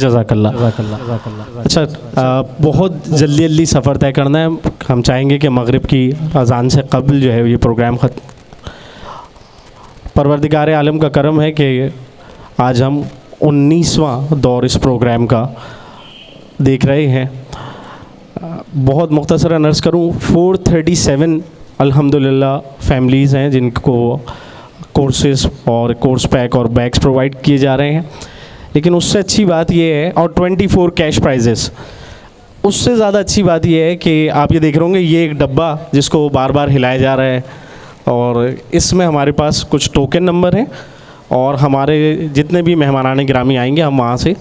जज़ाकल्लाह। अच्छा, बहुत जल्दी जल्दी सफ़र तय करना है। हम चाहेंगे कि मगरिब की अज़ान से कबल जो है ये प्रोग्राम परवरदिगार आलम का करम है कि आज हम 19वां दौर इस प्रोग्राम का देख रहे हैं। बहुत मुख्तसर अर्ज़ करूँ, 437 अल्हम्दुलिल्लाह फैमिलीज़ हैं जिनको कोर्सेज़ और कोर्स पैक और बैग्स प्रोवाइड किए जा रहे हैं। लेकिन उससे अच्छी बात ये है, और 24 कैश प्राइजेस, उससे ज़्यादा अच्छी बात ये है कि आप ये देख रहे होंगे ये एक डब्बा जिसको बार बार हिलाया जा रहा है, और इसमें हमारे पास कुछ टोकन नंबर हैं, और हमारे जितने भी मेहमानान गिरामी आएंगे हम वहाँ से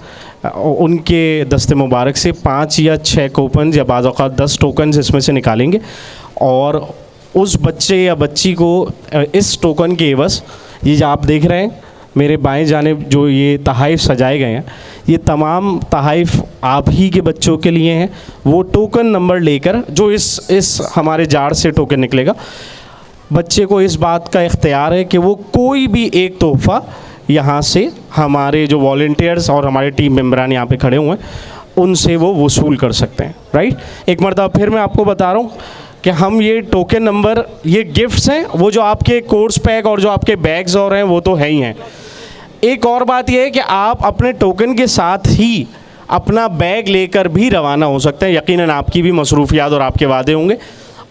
उनके दस्ते मुबारक से 5 या 6 कूपन या बाज़ औक़ात 10 टोकन इसमें से निकालेंगे, और उस बच्चे या बच्ची को इस टोकन के एवज़ ये जो आप देख रहे हैं मेरे बाएं जानिब जो ये तहाइफ सजाए गए हैं, ये तमाम तहाइफ आप ही के बच्चों के लिए हैं। वो टोकन नंबर लेकर जो इस हमारे जार से टोकन निकलेगा, बच्चे को इस बात का इख्तियार है कि वो कोई भी एक तोहफ़ा यहाँ से हमारे जो वॉलंटियर्स और हमारे टीम मेंबरान यहाँ पे खड़े हुए हैं उनसे वो वसूल कर सकते हैं। राइट, एक मरतबा फिर मैं आपको बता रहा हूँ कि हम ये टोकन नंबर, ये गिफ्ट्स हैं, वो जो आपके कोर्स पैक और जो आपके बैग्स और हैं वो तो है ही हैं। एक और बात ये है कि आप अपने टोकन के साथ ही अपना बैग लेकर भी रवाना हो सकते हैं। यकीनन आपकी भी मसरूफियात और आपके वादे होंगे।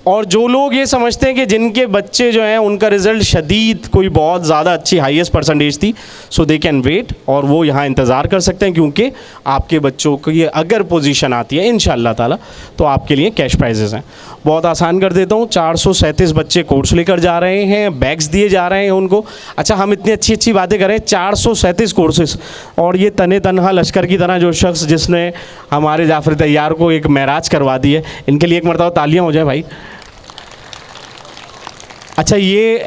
और जो लोग ये समझते हैं कि जिनके बच्चे जो हैं उनका रिज़ल्ट शदीद कोई बहुत ज़्यादा अच्छी हाईएस्ट परसेंटेज थी, सो दे कैन वेट, और वो यहाँ इंतज़ार कर सकते हैं, क्योंकि आपके बच्चों को ये अगर पोजीशन आती है इंशाअल्लाह ताला तो आपके लिए कैश प्राइजेज़ हैं। बहुत आसान कर देता हूँ, 437 बच्चे कोर्स लेकर जा रहे हैं, बैग्स दिए जा रहे हैं उनको। अच्छा, हम इतनी अच्छी अच्छी बातें करें, 437 कोर्सेज़, और ये तने तनहा लश्कर की तरह जो शख्स जिसने हमारे जाफ़र तैयार को एक महराज करवा दी है, इनके लिए एक मरतबा तालियाँ हो जाए भाई। अच्छा, ये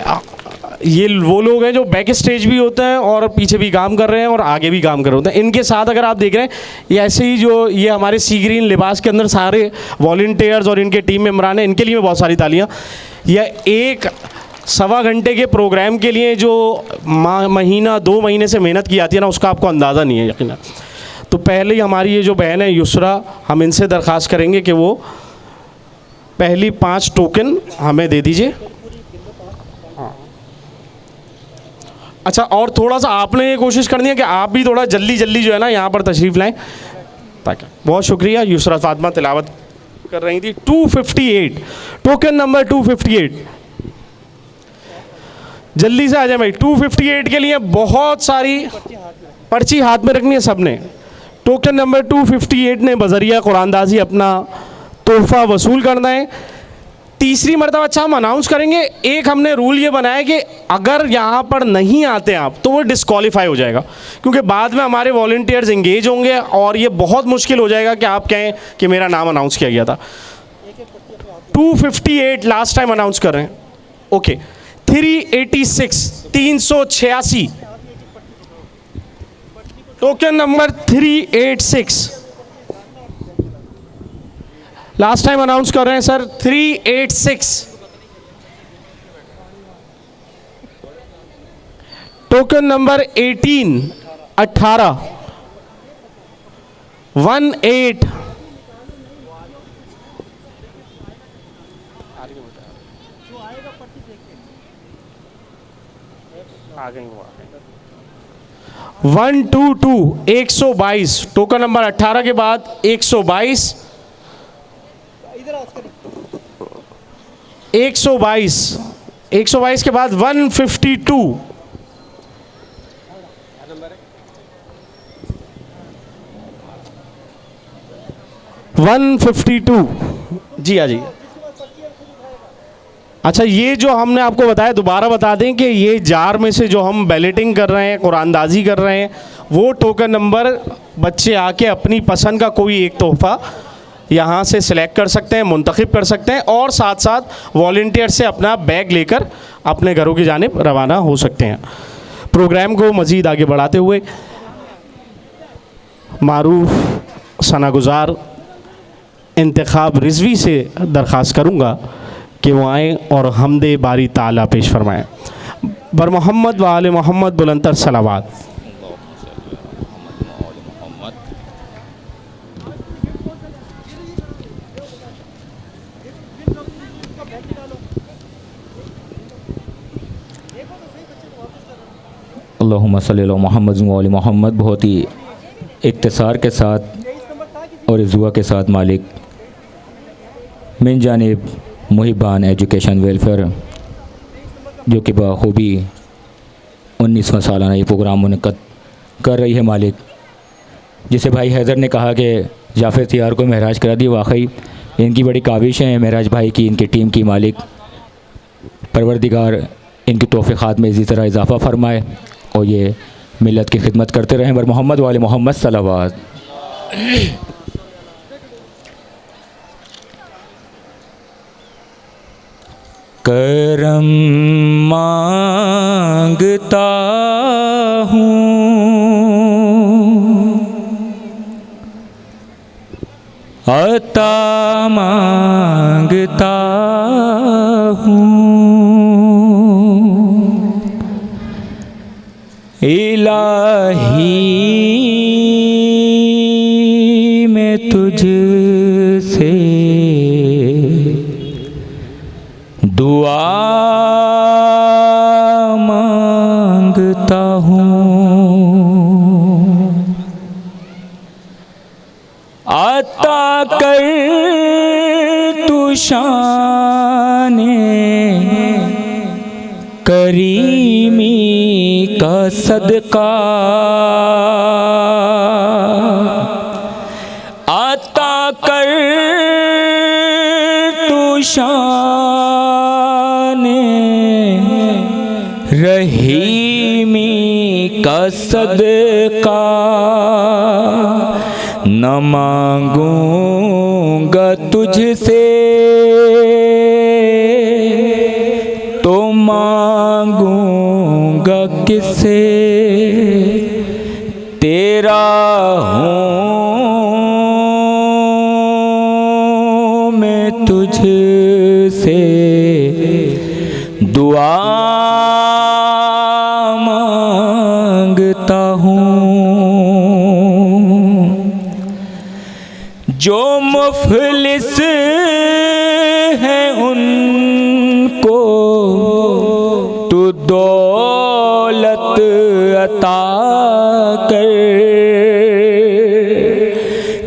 वो लोग हैं जो बैक स्टेज भी होते हैं और पीछे भी काम कर रहे हैं और आगे भी काम कर रहे होते हैं। इनके साथ अगर आप देख रहे हैं, ये ऐसे ही जो ये हमारे सी ग्रीन लिबास के अंदर सारे वॉलंटियर्स और इनके टीम मेंबरान हैं, इनके लिए बहुत सारी तालियां। यह 1-1.25 घंटे के प्रोग्राम के लिए जो महीना 2 महीने से मेहनत की जाती है ना, उसका आपको अंदाज़ा नहीं है यकीनन। तो पहले ही हमारी ये जो बहन है युसरा, हम इनसे दरख्वास्त करेंगे कि वो पहली 5 टोकन हमें दे दीजिए। अच्छा, और थोड़ा सा आपने ये कोशिश करनी है कि आप भी थोड़ा जल्दी जल्दी जो है ना यहाँ पर तशरीफ़ लाएं, ताकि। बहुत शुक्रिया। युसरा फातिमा तिलावत कर रही थी। 258 टोकन नंबर 258, जल्दी से आ जाए भाई। 258 के लिए बहुत सारी पर्ची हाथ में रखनी है सबने। टोकन नंबर 258 ने बजरिया कुरानदाजी अपना तोहफ़ा वसूल करना है। तीसरी मरतबा अच्छा हम अनाउंस करेंगे, एक हमने रूल ये बनाया कि अगर यहाँ पर नहीं आते आप तो वो डिस्क्वालीफाई हो जाएगा, क्योंकि बाद में हमारे वॉलंटियर्स इंगेज होंगे और ये बहुत मुश्किल हो जाएगा कि आप कहें कि मेरा नाम अनाउंस किया गया था। 258 लास्ट टाइम अनाउंस कर रहे हैं। Okay, 386 token number 386 last time announce कर रहे हैं sir. 386 token number 18 18 18 122 122 token number 18 के बाद 122 122 के बाद 152 152 जी हाँ जी। अच्छा, ये जो हमने आपको बताया दोबारा बता दें कि ये जार में से जो हम बैलेटिंग कर रहे हैं, कुरानदाजी कर रहे हैं, वो टोकन नंबर बच्चे आके अपनी पसंद का कोई एक तोहफ़ा यहाँ से सिलेक्ट कर सकते हैं, मुंतखब कर सकते हैं, और साथ साथ वॉलंटियर से अपना बैग लेकर अपने घरों की जानिब रवाना हो सकते हैं। प्रोग्राम को मज़ीद आगे बढ़ाते हुए मारूफ सनागुज़ार इंतखाब रिजवी से दरख्वास्त करूँगा कि वो आएँ और हमदे बारी ताला पेश फरमाएँ। बर मोहम्मद व आले मोहम्मद बुलंदतर सलावात। अल्लाहुम्मा सल्ली अला मुहम्मद व आलि मोहम्मद। बहुत ही इख्तिसार के साथ और इज़्ज़ुआ के साथ मालिक मिन जानिब मुहिबान एजुकेशन वेलफेयर जो कि बखूबी 19वां सालाना ये प्रोग्राम मुनक़्क़द कर रही है मालिक, जिसे भाई हैदर ने कहा कि जाफ़र तियार को महराज करा दी। वाकई इनकी बड़ी काविशें हैं महराज भाई की, इनकी टीम की। मालिक परवरदिगार इनकी तौफ़ीक़ात में इसी तरह इजाफ़ा फ़रमाए और ये मिल्लत की खिदमत करते रहें। बर मोहम्मद वाले मोहम्मद सलावत। करम मांगता हूँ अता मांगता हूँ, इलाही मैं तुझसे दुआ मांगता हूँ। अता कर तू शाने करीमी का सदका, अता कर तू शाने रहीमी का सदका। न मांगूंगा तुझसे तो मांगूंगा किससे, तेरा हूँ मैं तुझसे दुआ मांगता हूँ। जो मुफलिस हैं उनको तू दौलत अता कर,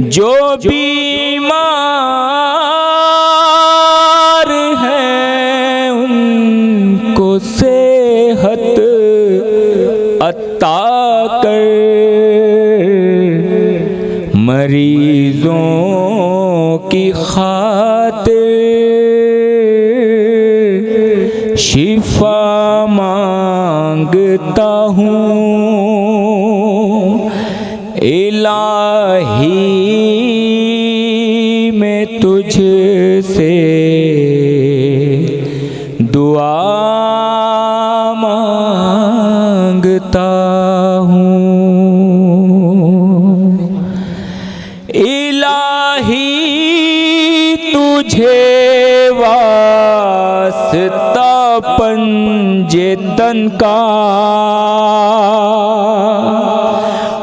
जो बीमार हैं उनको सेहत अता कर, मरीजों की खातिर शिफा मांगता हूँ, इलाही मैं तुझसे दुआ मांगता हूँ। इलाही तुझे वास्ता पंजे तन का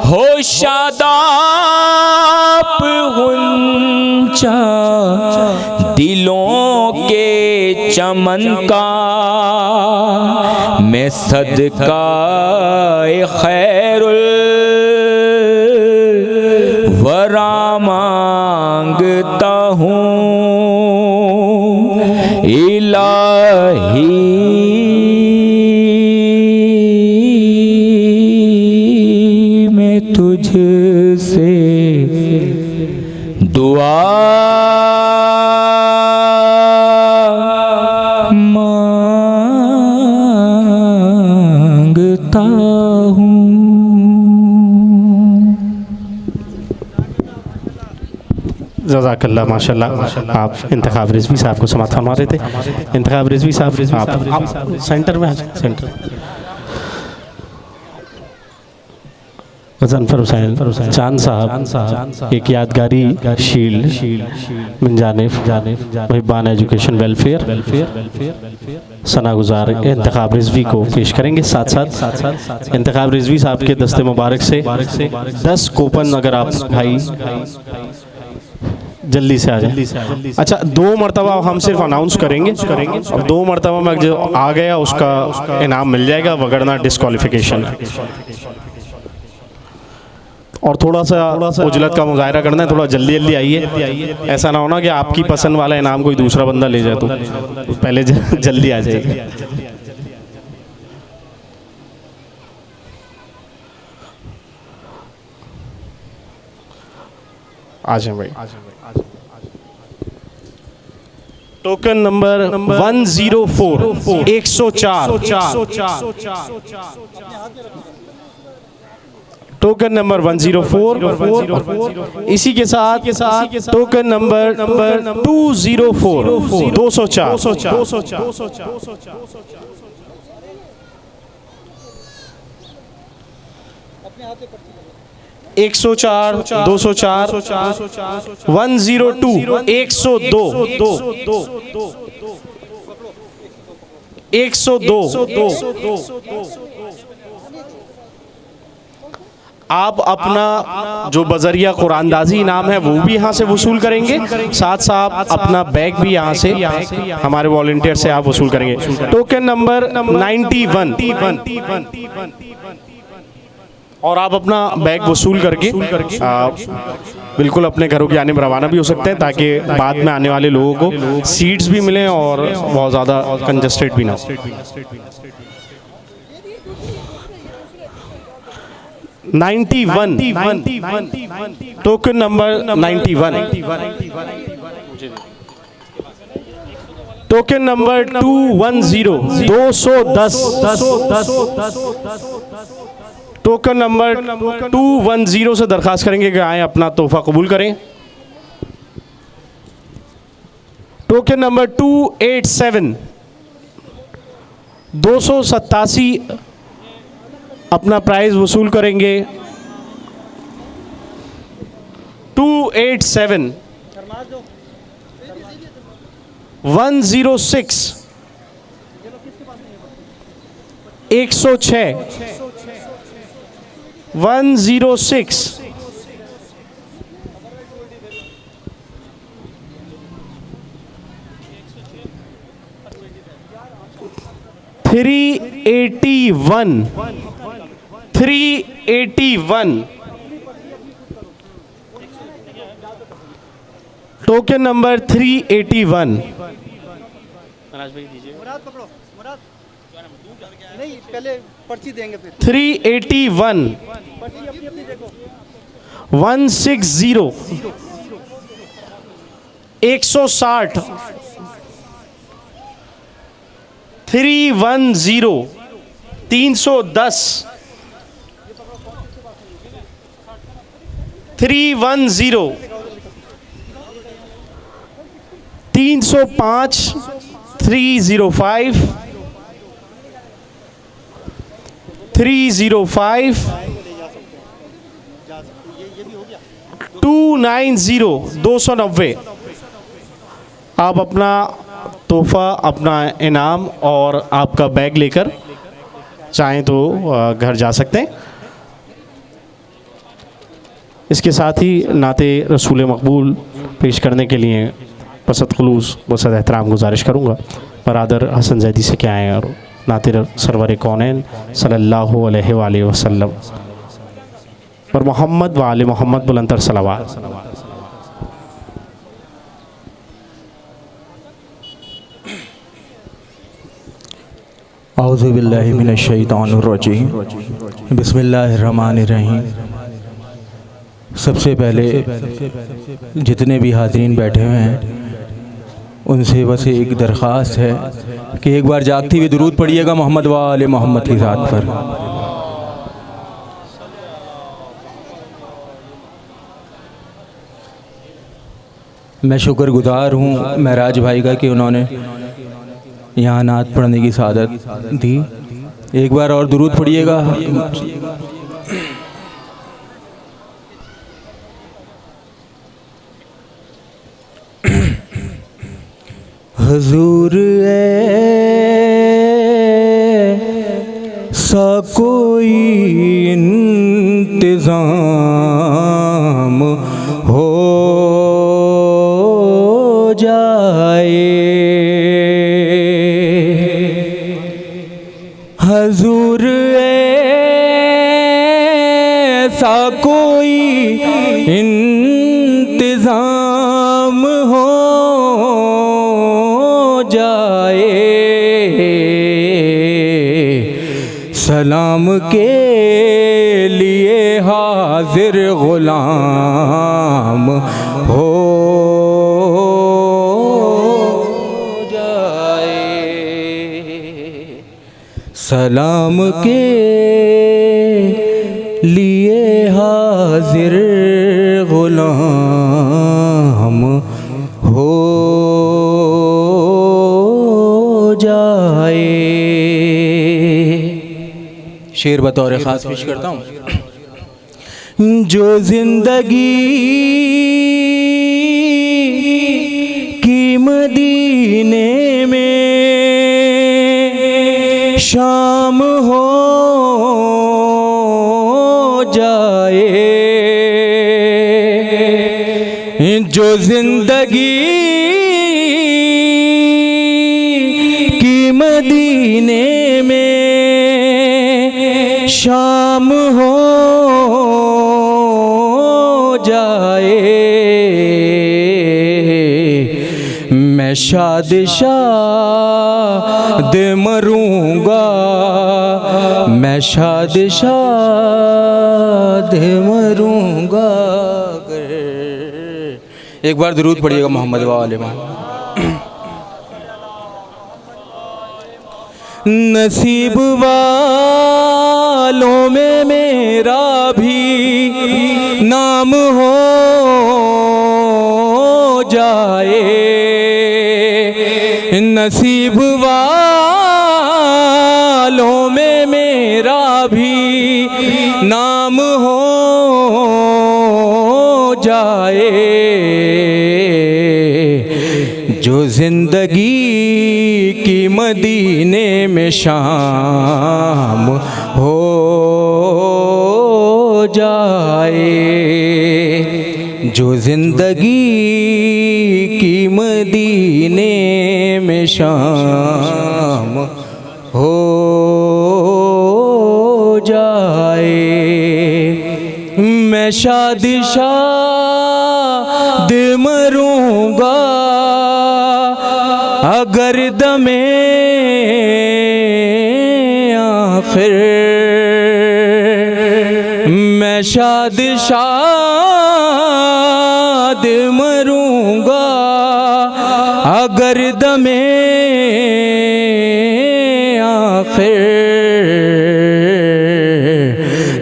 हो शादाब गुंचा दिलों के चमन का, मैं सदका खैरुल वरा मांगता हूँ, इलाही मैं तुझसे दुआ मांगता हूँ। जज़ाकल्लाह माशाल्लाह। आप इंतखाब रिजवी साहब को समात फरमा रहे थे। इंतखाब रिजवी साहब आप सेंटर में सेंटर ज़फ़र हुसैन चांद साहब एक यादगारी शील्ड मिन जानिब मुहिबान एजुकेशन वेलफेयर सनागुजार इंतखाब रिजवी को पेश करेंगे। साथ साथ इंतखाब रिजवी साहब के दस्ते मुबारक से 10 कूपन अगर आप भाई जल्दी से आ जाए। अच्छा, 2 मरतबा हम सिर्फ अनाउंस करेंगे और 2 मरतबा में जो आ गया उसका इनाम मिल जाएगा, वगरना डिस्क्वालिफिकेशन। और थोड़ा सा उजलत का मुजाहरा करना है, थोड़ा जल्दी जल्दी आइए। ऐसा ना होना कि आपकी पसंद वाला इनाम कोई दूसरा बंदा ले जाए, तो पहले जल्दी आ जाएगा। आ जाए भाई। Token number 104 104। Token number 104। इसी के साथ टोकन नंबर 204 204। 104 204 102 102 102। आप अपना जो बजरिया कुरानदाजी इनाम है वो भी यहाँ से वसूल करेंगे, साथ साथ अपना बैग भी यहाँ से हमारे वॉलंटियर से आप वसूल करेंगे। Token number 91। और आप अपना बैग वसूल करके बिल्कुल अपने घरों के आने में रवाना भी हो सकते हैं, ताकि बाद में आने वाले लोगों को सीट्स भी मिलें और बहुत ज़्यादा कंजस्टेड भी ना हो। 91। Token number 91। Token number 210 210। Token number 210 से दरख्वास्त करेंगे कि आए अपना तोहफा कबूल करें। टोकन नंबर 287 287 अपना प्राइज वसूल करेंगे। 287 106 106 106 381 381। Token number 381। नहीं, पहले पर्ची देंगे फिर। 381 160 160 310 310 310 305 305 305 290 290। आप अपना तोहफा, अपना इनाम और आपका बैग लेकर चाहें तो घर जा सकते हैं। इसके साथ ही नाते रसूल मकबूल पेश करने के लिए बसत खुलूस बसत एहतराम गुजारिश करूँगा। बरादर हसन जैदी से क्या आएँ और नाते सरवर कौनैन सल्लल्लाहु अलैहि वसल्लम पर मोहम्मद व आले मोहम्मद बुलंदर सलावत। औज़ु बिल्लाहि मिनश शैतानिर रजीम, बिस्मिल्लाहिर्रहमानिर्रहीम। सबसे पहले जितने भी हाज़रीन बैठे हुए हैं उनसे बस एक दरख्वास्त है कि एक बार जागती हुई दुरूद पढ़िएगा मोहम्मद व आले मोहम्मद की ज़ात पर। मैं शुक्रगुज़ार हूँ महराज भाई का कि उन्होंने यहाँ नात पढ़ने की सादत दी। एक बार और दुरूद पढ़िएगा। हुजूर ऐसा कोई इंतज़ाम हो सलाम के लिए हाजिर गुलाम हो जाए, सलाम के लिए हाजिर गुलाम हो जाए। शेर बतौर ख़ास पेश करता हूँ। जो जिंदगी की मदीने में शाम हो जाए, जो जिंदगी की मदीने में शाम हो जाए, मैं शाद शाद मरूंगा, मैं शाद शाद मरूंगा। एक बार दुरूद पढ़िएगा मोहम्मद वाले मोहम्मद। नसीब वालों में मेरा भी नाम हो जाए, नसीब वालों में मेरा भी नाम हो जाए, जो जिंदगी की मदीने में शाम हो जाए, जो जिंदगी की मदीने में शाम हो जाए, मैं शादी शाद मरूंगा अगर दमे आखिर, मैं शाद शाद मरूंगा अगर दमे आखिर,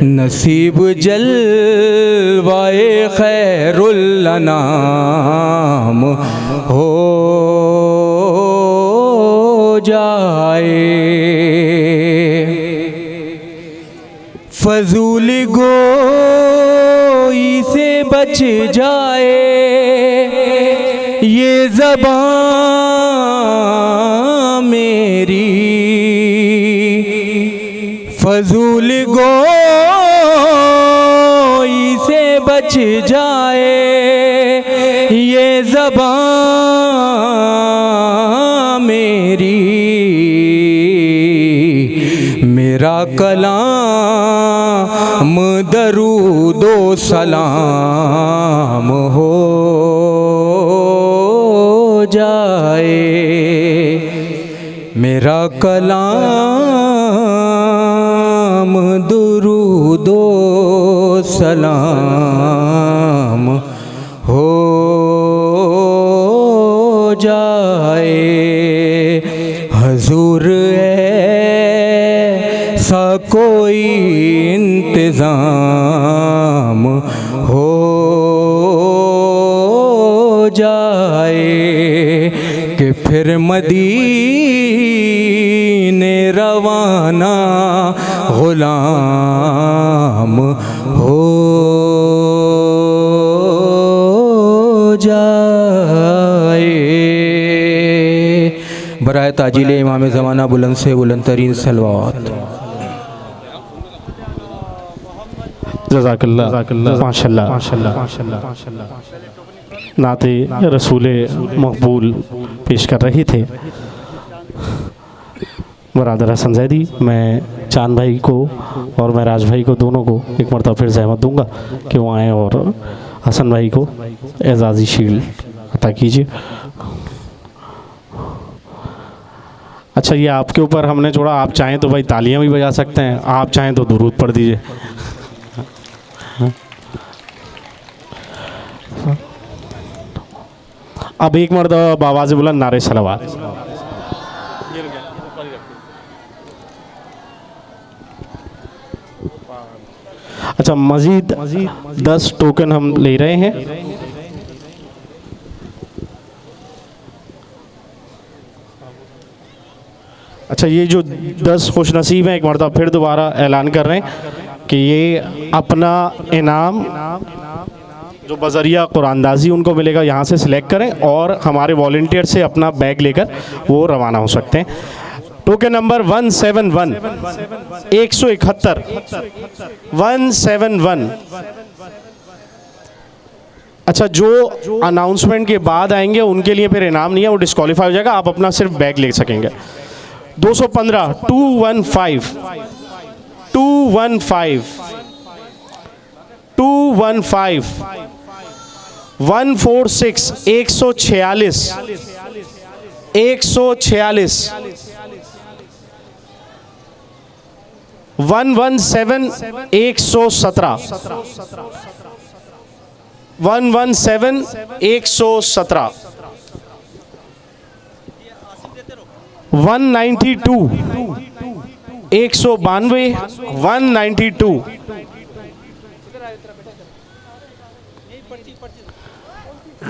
नसीब जलवाए खैरुल अनाम हो जाए, फजूल गोई से बच जाए ये ज़बान मेरी, फजूल गोई से बच जाए ये ज़बान मेरी, मेरा कलाम दरूदो सलाम हो जाए, मेरा कलाम दरूदो सलाम हो जाए, हजूर ऐसा कोई इंतज़ाम हो जाए कि फिर मदीने रवाना गुलाम हो जाए। बराए ताजिल इमाम ज़माना बुलंद से बुलंद तरीन सलवात। जज़ाकल्लाह माशाल्लाह। नाते रसूल मकबूल पेश कर रहे थे बरादर हसन जैदी। मैं चांद भाई को और मैं राज भाई को दोनों को एक मरतबा फिर ज़हमत दूंगा कि वो आएँ और हसन भाई को एजाज़ी शील्ड अता कीजिए। अच्छा, ये आपके ऊपर हमने छोड़ा, आप चाहें तो भाई तालियां भी बजा सकते हैं, आप चाहें तो दुरूद पढ़ दीजिए। अब एक मरतबा आवाज़ बुलंद नारे सलावत। अच्छा, मजीद 10 टोकन हम ले रहे हैं। अच्छा, ये जो 10 खुश नसीब हैं, एक मरतबा फिर दोबारा ऐलान कर रहे हैं कि ये अपना इनाम जो बजरिया कुरानदाजी उनको मिलेगा यहाँ से सिलेक्ट करें और हमारे वॉलंटियर से अपना बैग लेकर वो रवाना हो सकते हैं। Token number 171 171 171। अच्छा, जो अनाउंसमेंट के बाद आएंगे उनके लिए फिर इनाम नहीं है, वो डिस्क्वालीफाई हो जाएगा, आप अपना सिर्फ बैग ले सकेंगे। 215 215 215 215 146 146 146 117 117 117 117 192 192 192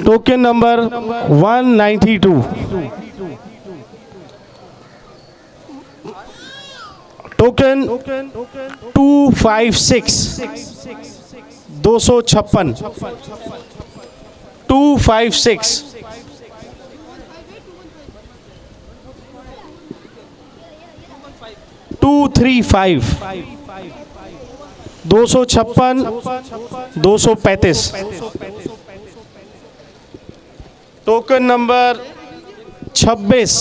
token number 192 token 256 256 256 235 256 235 token number 26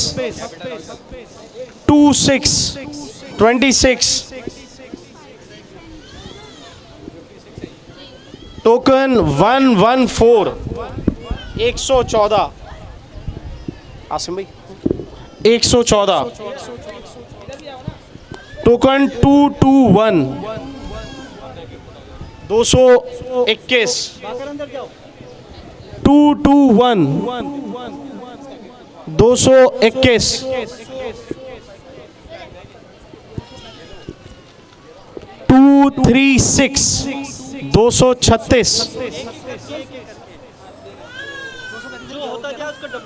26 26 token 114 114 Asim भाई 114 टोकन 221 221 221 221 236 236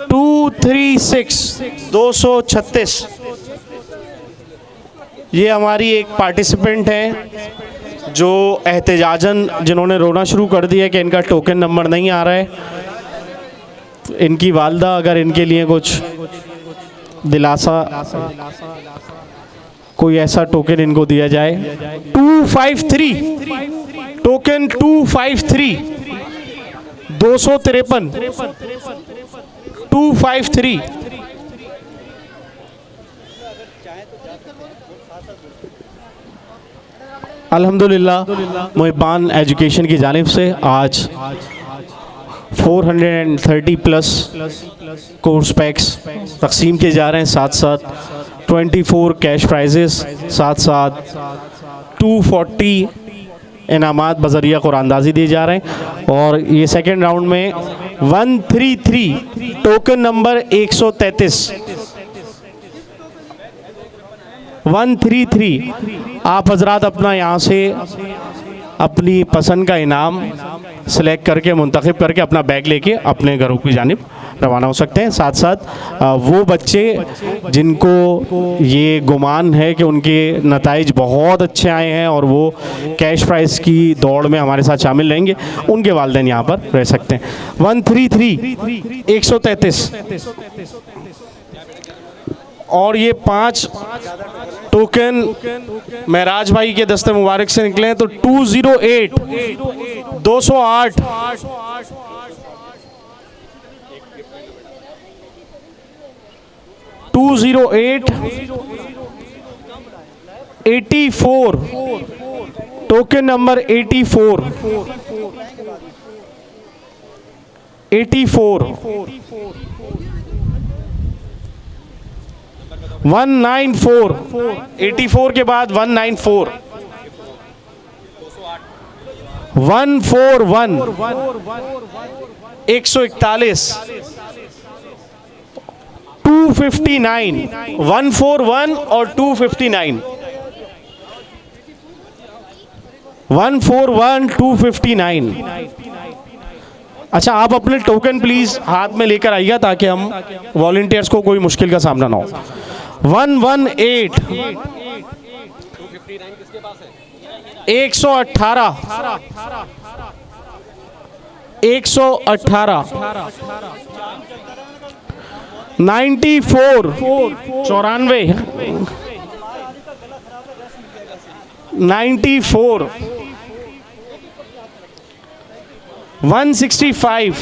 236 236। ये हमारी एक पार्टिसिपेंट है जो एहतजाजन जिन्होंने रोना शुरू कर दिया कि इनका टोकन नंबर नहीं आ रहा है। इनकी वालदा अगर इनके लिए कुछ दिलासा, कोई ऐसा टोकन इनको दिया जाए। 253 टोकन 253 253 253। अल्हम्दुलिल्लाह मुहिबान एजुकेशन की जानिब से आज 430 प्लस कोर्स पैक्स तकसीम किए जा रहे हैं, साथ साथ 24 कैश प्राइजेस, साथ साथ 240 इनामात बजरिया कुरानदाजी दिए जा रहे हैं। और ये सेकेंड राउंड में 133 टोकन नंबर 133 133 आप हजरात अपना यहाँ से अपनी पसंद का इनाम सेलेक्ट करके मुंतखब करके अपना बैग लेके अपने घरों की जानिब रवाना हो सकते हैं। साथ साथ वो बच्चे जिनको ये गुमान है कि उनके नताइज बहुत अच्छे आए हैं और वो कैश प्राइज़ की दौड़ में हमारे साथ शामिल रहेंगे, उनके वालिदैन यहाँ पर रह सकते हैं। 133 133 और ये 5 टोकन महराज भाई के दस्ते मुबारक से निकले हैं, तो 208 208 208 84 टोकन नंबर 84 84 194, 84 के बाद 194, 141, 141, 259, 141 और 259, 141, 259। अच्छा, आप अपने टोकन प्लीज हाथ में लेकर आइएगा ताकि हम वॉलंटियर्स को कोई मुश्किल का सामना ना हो। 118, 118, 118, 94, 94, 94, 165,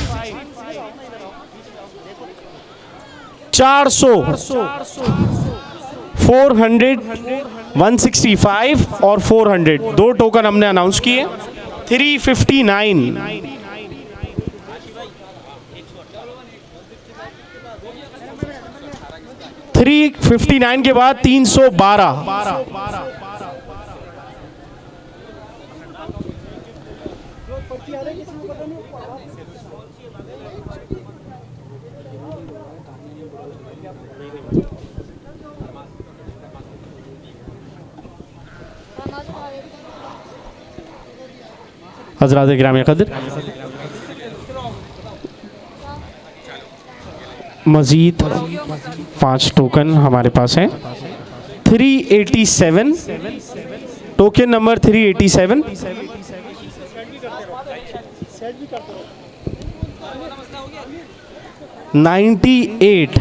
400, 400, 165 और 400, दो टोकन हमने अनाउंस किए। 359, 359 के बाद 312, हज़रात गिरामी क़द्र, मज़ीद 5 टोकन हमारे पास हैं। 387, टोकन नंबर 387, 98,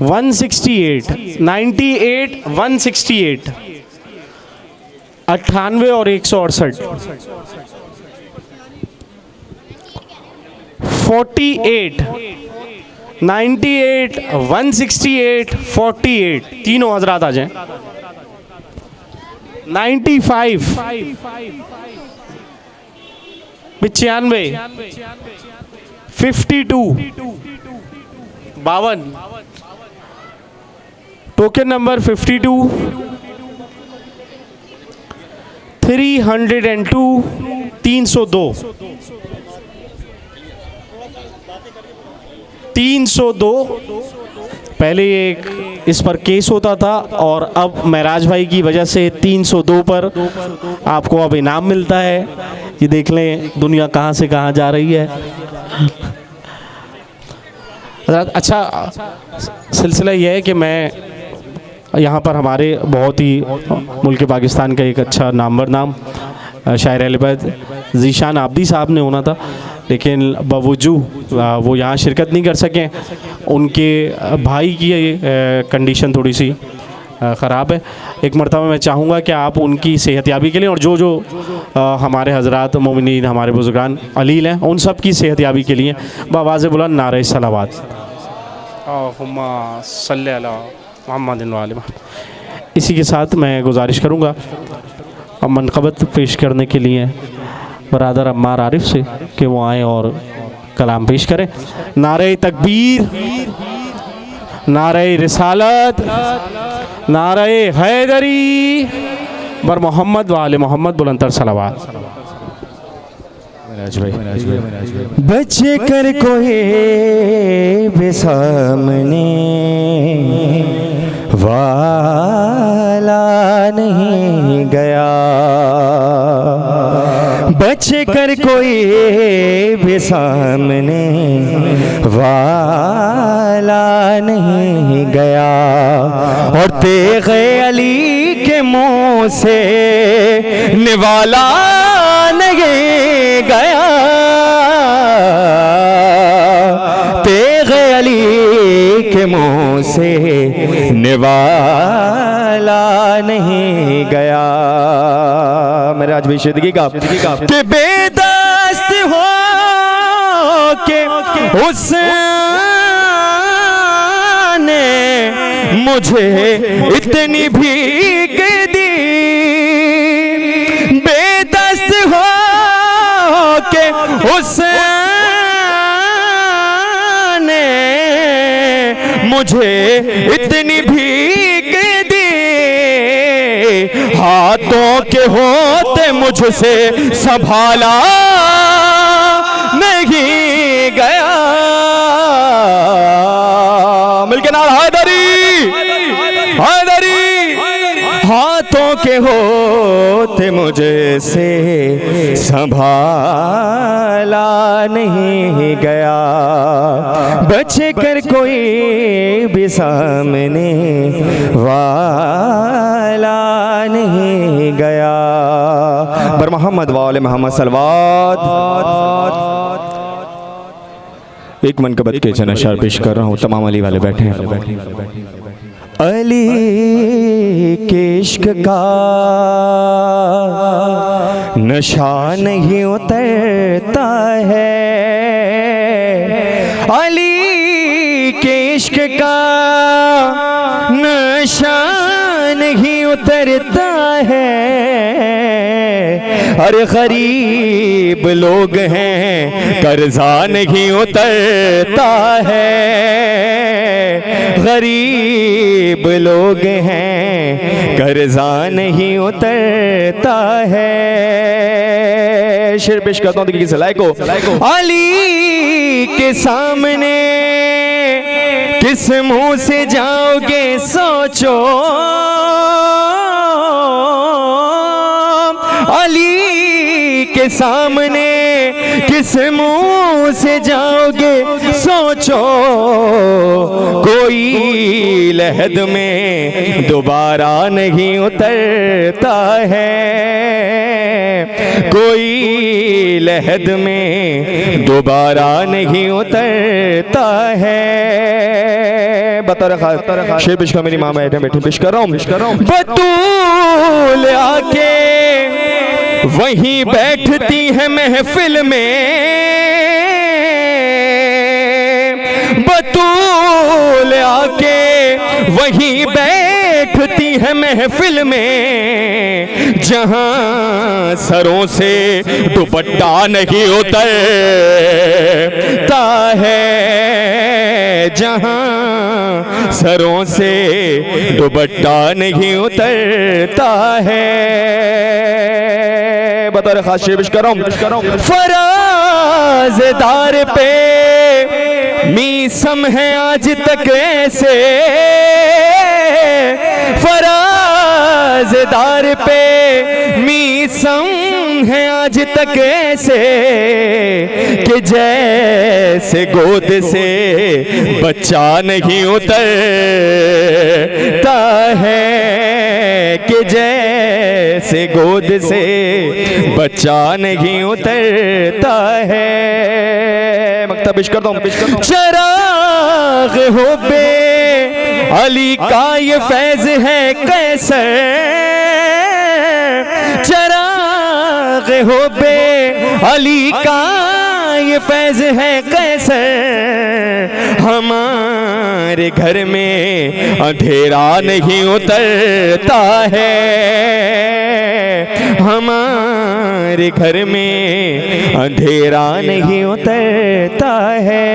168, 98, 168, 98 और 168, 48, 98, 168, 48, तीनों हजरात आ जाएं। 95, 95, 52, 52, टोकन नंबर 52, 302, 302, 302। पहले ये इस पर केस होता था और अब महराज भाई की वजह से 302 पर आपको अब इनाम मिलता है। ये देख लें दुनिया कहाँ से कहाँ जा रही है। अच्छा, सिलसिला ये है कि मैं यहाँ पर हमारे बहुत ही मुल्क पाकिस्तान का एक अच्छा नामवर नाम शायर अहलबैत ज़ीशान आबदी साहब ने होना था, लेकिन बावजूद वो यहाँ शिरकत नहीं कर सकें। उनके भाई की कंडीशन थोड़ी सी ख़राब है। एक मरतबा मैं चाहूँगा कि आप उनकी सेहतयाबी के लिए और जो जो हमारे हज़रात मोमिनीन हमारे बुज़ुर्गान अलील हैं उन सब की सेहतयाबी के लिए बावाज़ बुलंद नारे सलावत सल्ली अला मुहम्मद व आले मुहम्मद। इसी के साथ मैं गुजारिश करूँगा मनक़बत पेश करने के लिए बरादर अम्मार आरिफ से कि वो आएँ और कलाम पेश करें। नारे तकबीर, नारे रिसालत, नारे हैदरी बर मोहम्मद व आले मोहम्मद, बुलंदतर सलावत। बचे कर कोई बेसामने वाला नहीं गया, बचे कर कोई बेसामने वाला नहीं गया, और तेग़े अली के मुँह से निवाला नहीं गया, तेग़े अली के मुँह से निवाला नहीं गया। मेरे आज बेशुदगी का कि बेदस्त हो के उसने मुझे इतनी भीख दी, बेदस्त हो के उसने मुझे इतनी भीख दी, हाथों के होते मुझसे संभाला नहीं गया। मिलके नाल हैदरी हैदरी। हाथों के होते मुझे से संभाला नहीं गया, बच कर कोई भी सामने वाला नहीं गया। बर मोहम्मद वाले मोहम्मद सलवात। एक मनकबत के चनशार पेश कर रहा हूँ, तमाम अली वाले बैठे हैं। अली के इश्क का नशा नहीं उतरता है, अली के इश्क का नशा नहीं उतरता है। अरे गरीब लोग हैं कर्जा नहीं उतरता है, गरीब लोग हैं कर्जा नहीं उतरता है। शेर पेश करता हूँ किसी लायक को। अली के सामने किस मुंह से जाओगे सोचो, अली के सामने किस मुंह से जाओगे सोचो। कोई लहद में दोबारा नहीं उतरता है, कोई लहद में दोबारा नहीं उतरता है। बता रखा शेर पेश का मेरी माँ बैठे बैठे पेश कर रहा हूँ। बतूल आके वहीं बैठती है महफिल में, बतूल आके वहीं बैठती है महफिल में, जहां सरों से दुपट्टा नहीं उतरता है, जहां सरों से दुपट्टा नहीं उतरता है। बता रहे खास शेर पेश कर रहा हूं। फराज़दार पे मीसम है आज तक ऐसे, फराज़दार पे मीसम है आज तक ऐसे, कि जैसे गोद से बच्चा नहीं उतरता है, कि जैसे गोद से बच्चा नहीं उतरता है। मकता पेश करता हूँ। चराग़ हो बे अली का ये फैज़ है कैसर, चराग़ हो बे अली का ये फैज़ है कैसर। हमारे घर में अंधेरा नहीं उतरता है, हमारे घर में अंधेरा नहीं उतरता है।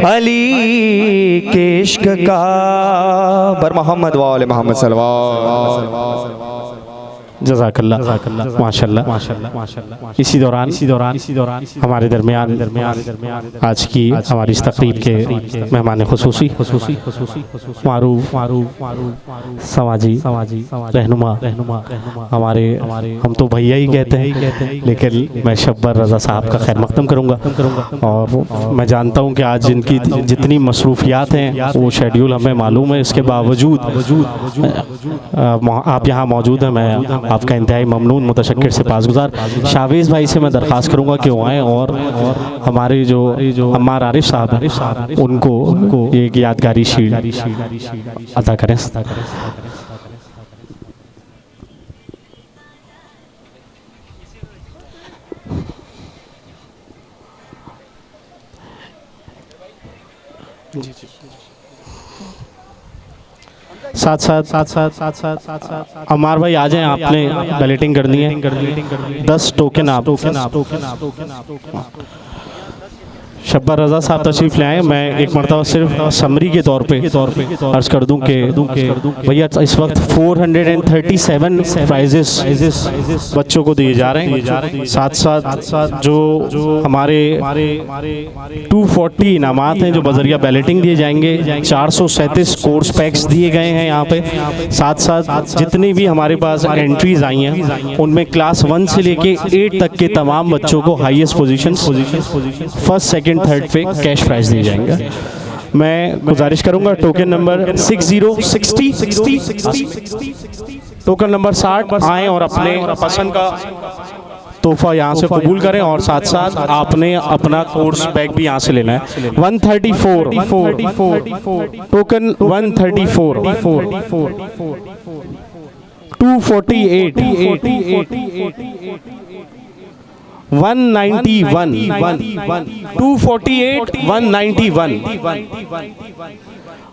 अली के इश्क का बर मोहम्मद वाले मोहम्मद सल्लल्लाहु जज़ाकल्लाह माशाल्लाह। इसी दौरान हमारे दरमियान आज की हमारी इस तकरीब के मेहमान खुसूसी मारूफ समाजी रहनुमा हमारे, हम तो भैया ही कहते हैं, लेकिन मैं शब्बर रज़ा साहब का खैर मक़दम करूँगा। और मैं जानता हूँ कि आज इनकी जितनी मसरूफियात हैं वो शेड्यूल हमें मालूम है, इसके बावजूद आप यहाँ मौजूद हैं। मैं आपका इंतहाई ममनून मुतशक्किर से पासगुजार। शाहवेज़ भाई से मैं दरख्वास्त करूँगा कि वो आएँ और हमारे जो अम्मार आरिफ साहब हैं उनको एक यादगारी शील्ड अता करें। साथ साथ अमार भाई आ जाएं, आपने बैलेटिंग करनी है। 10 टोकन आप शब्बार रज़ा साहब तशरीफ़ ले आए। मैं एक मरतबा सिर्फ समरी के तौर पे अर्ज़ कर दूं कि भैया इस वक्त 437 प्राइजेस बच्चों को दिए जा रहे हैं। साथ साथ जो हमारे 240 इनामात हैं जो बजरिया बैलेटिंग दिए जाएंगे। 437 कोर्स पैक्स दिए गए हैं यहाँ पे। साथ साथ जितनी भी हमारे पास एंट्रीज आई हैं उनमें क्लास 1 से लेके 8 तक के तमाम बच्चों को highest position first second third पे कैश प्राइज दिए जाएंगे। मैं गुजारिश करूंगा टोकन नंबर 60 टोकन नंबर 60 आएँ और अपने पसंद का तोहफा यहाँ से कबूल करें और साथ साथ आपने अपना कोर्स बैग भी यहाँ से लेना है। 134 token 134 248 191 248 191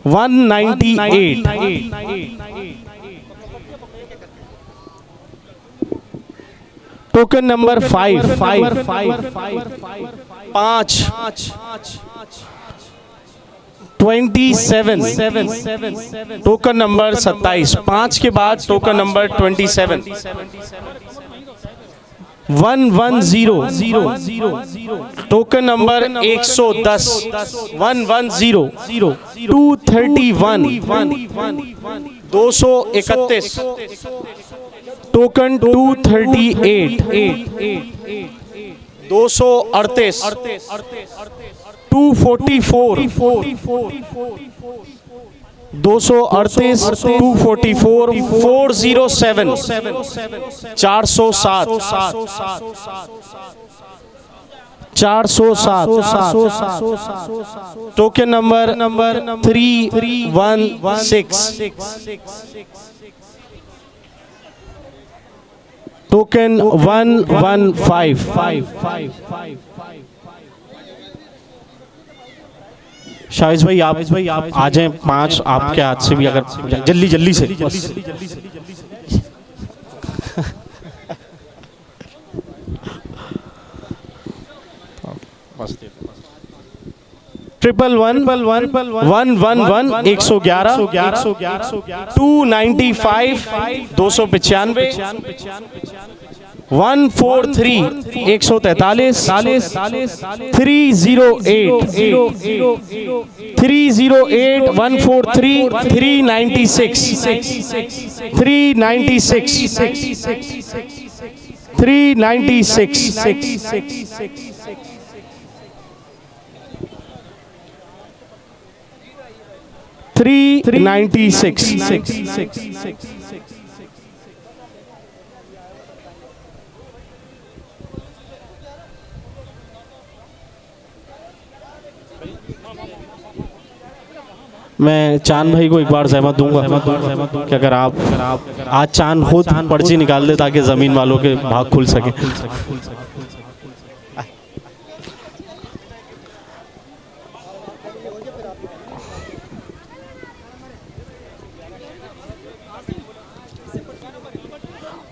198 token number 5 27 token number 27 5 के बाद token number 27 110 token number 110 110 231 231 token 238 238 244 238 244 407 407 token number 316 token 115 Shahid भाई आप आ जाएं 5 आपके हाथ से भी अगर जल्दी से ट्रिपल 111 111 295 295 143 143 308 143 396 396 मैं चांद भाई को एक बार ज़हमत दूंगा कि अगर आप आज चांद खुद पर्ची निकाल दे ताकि ज़मीन वालों के भाग खुल सके।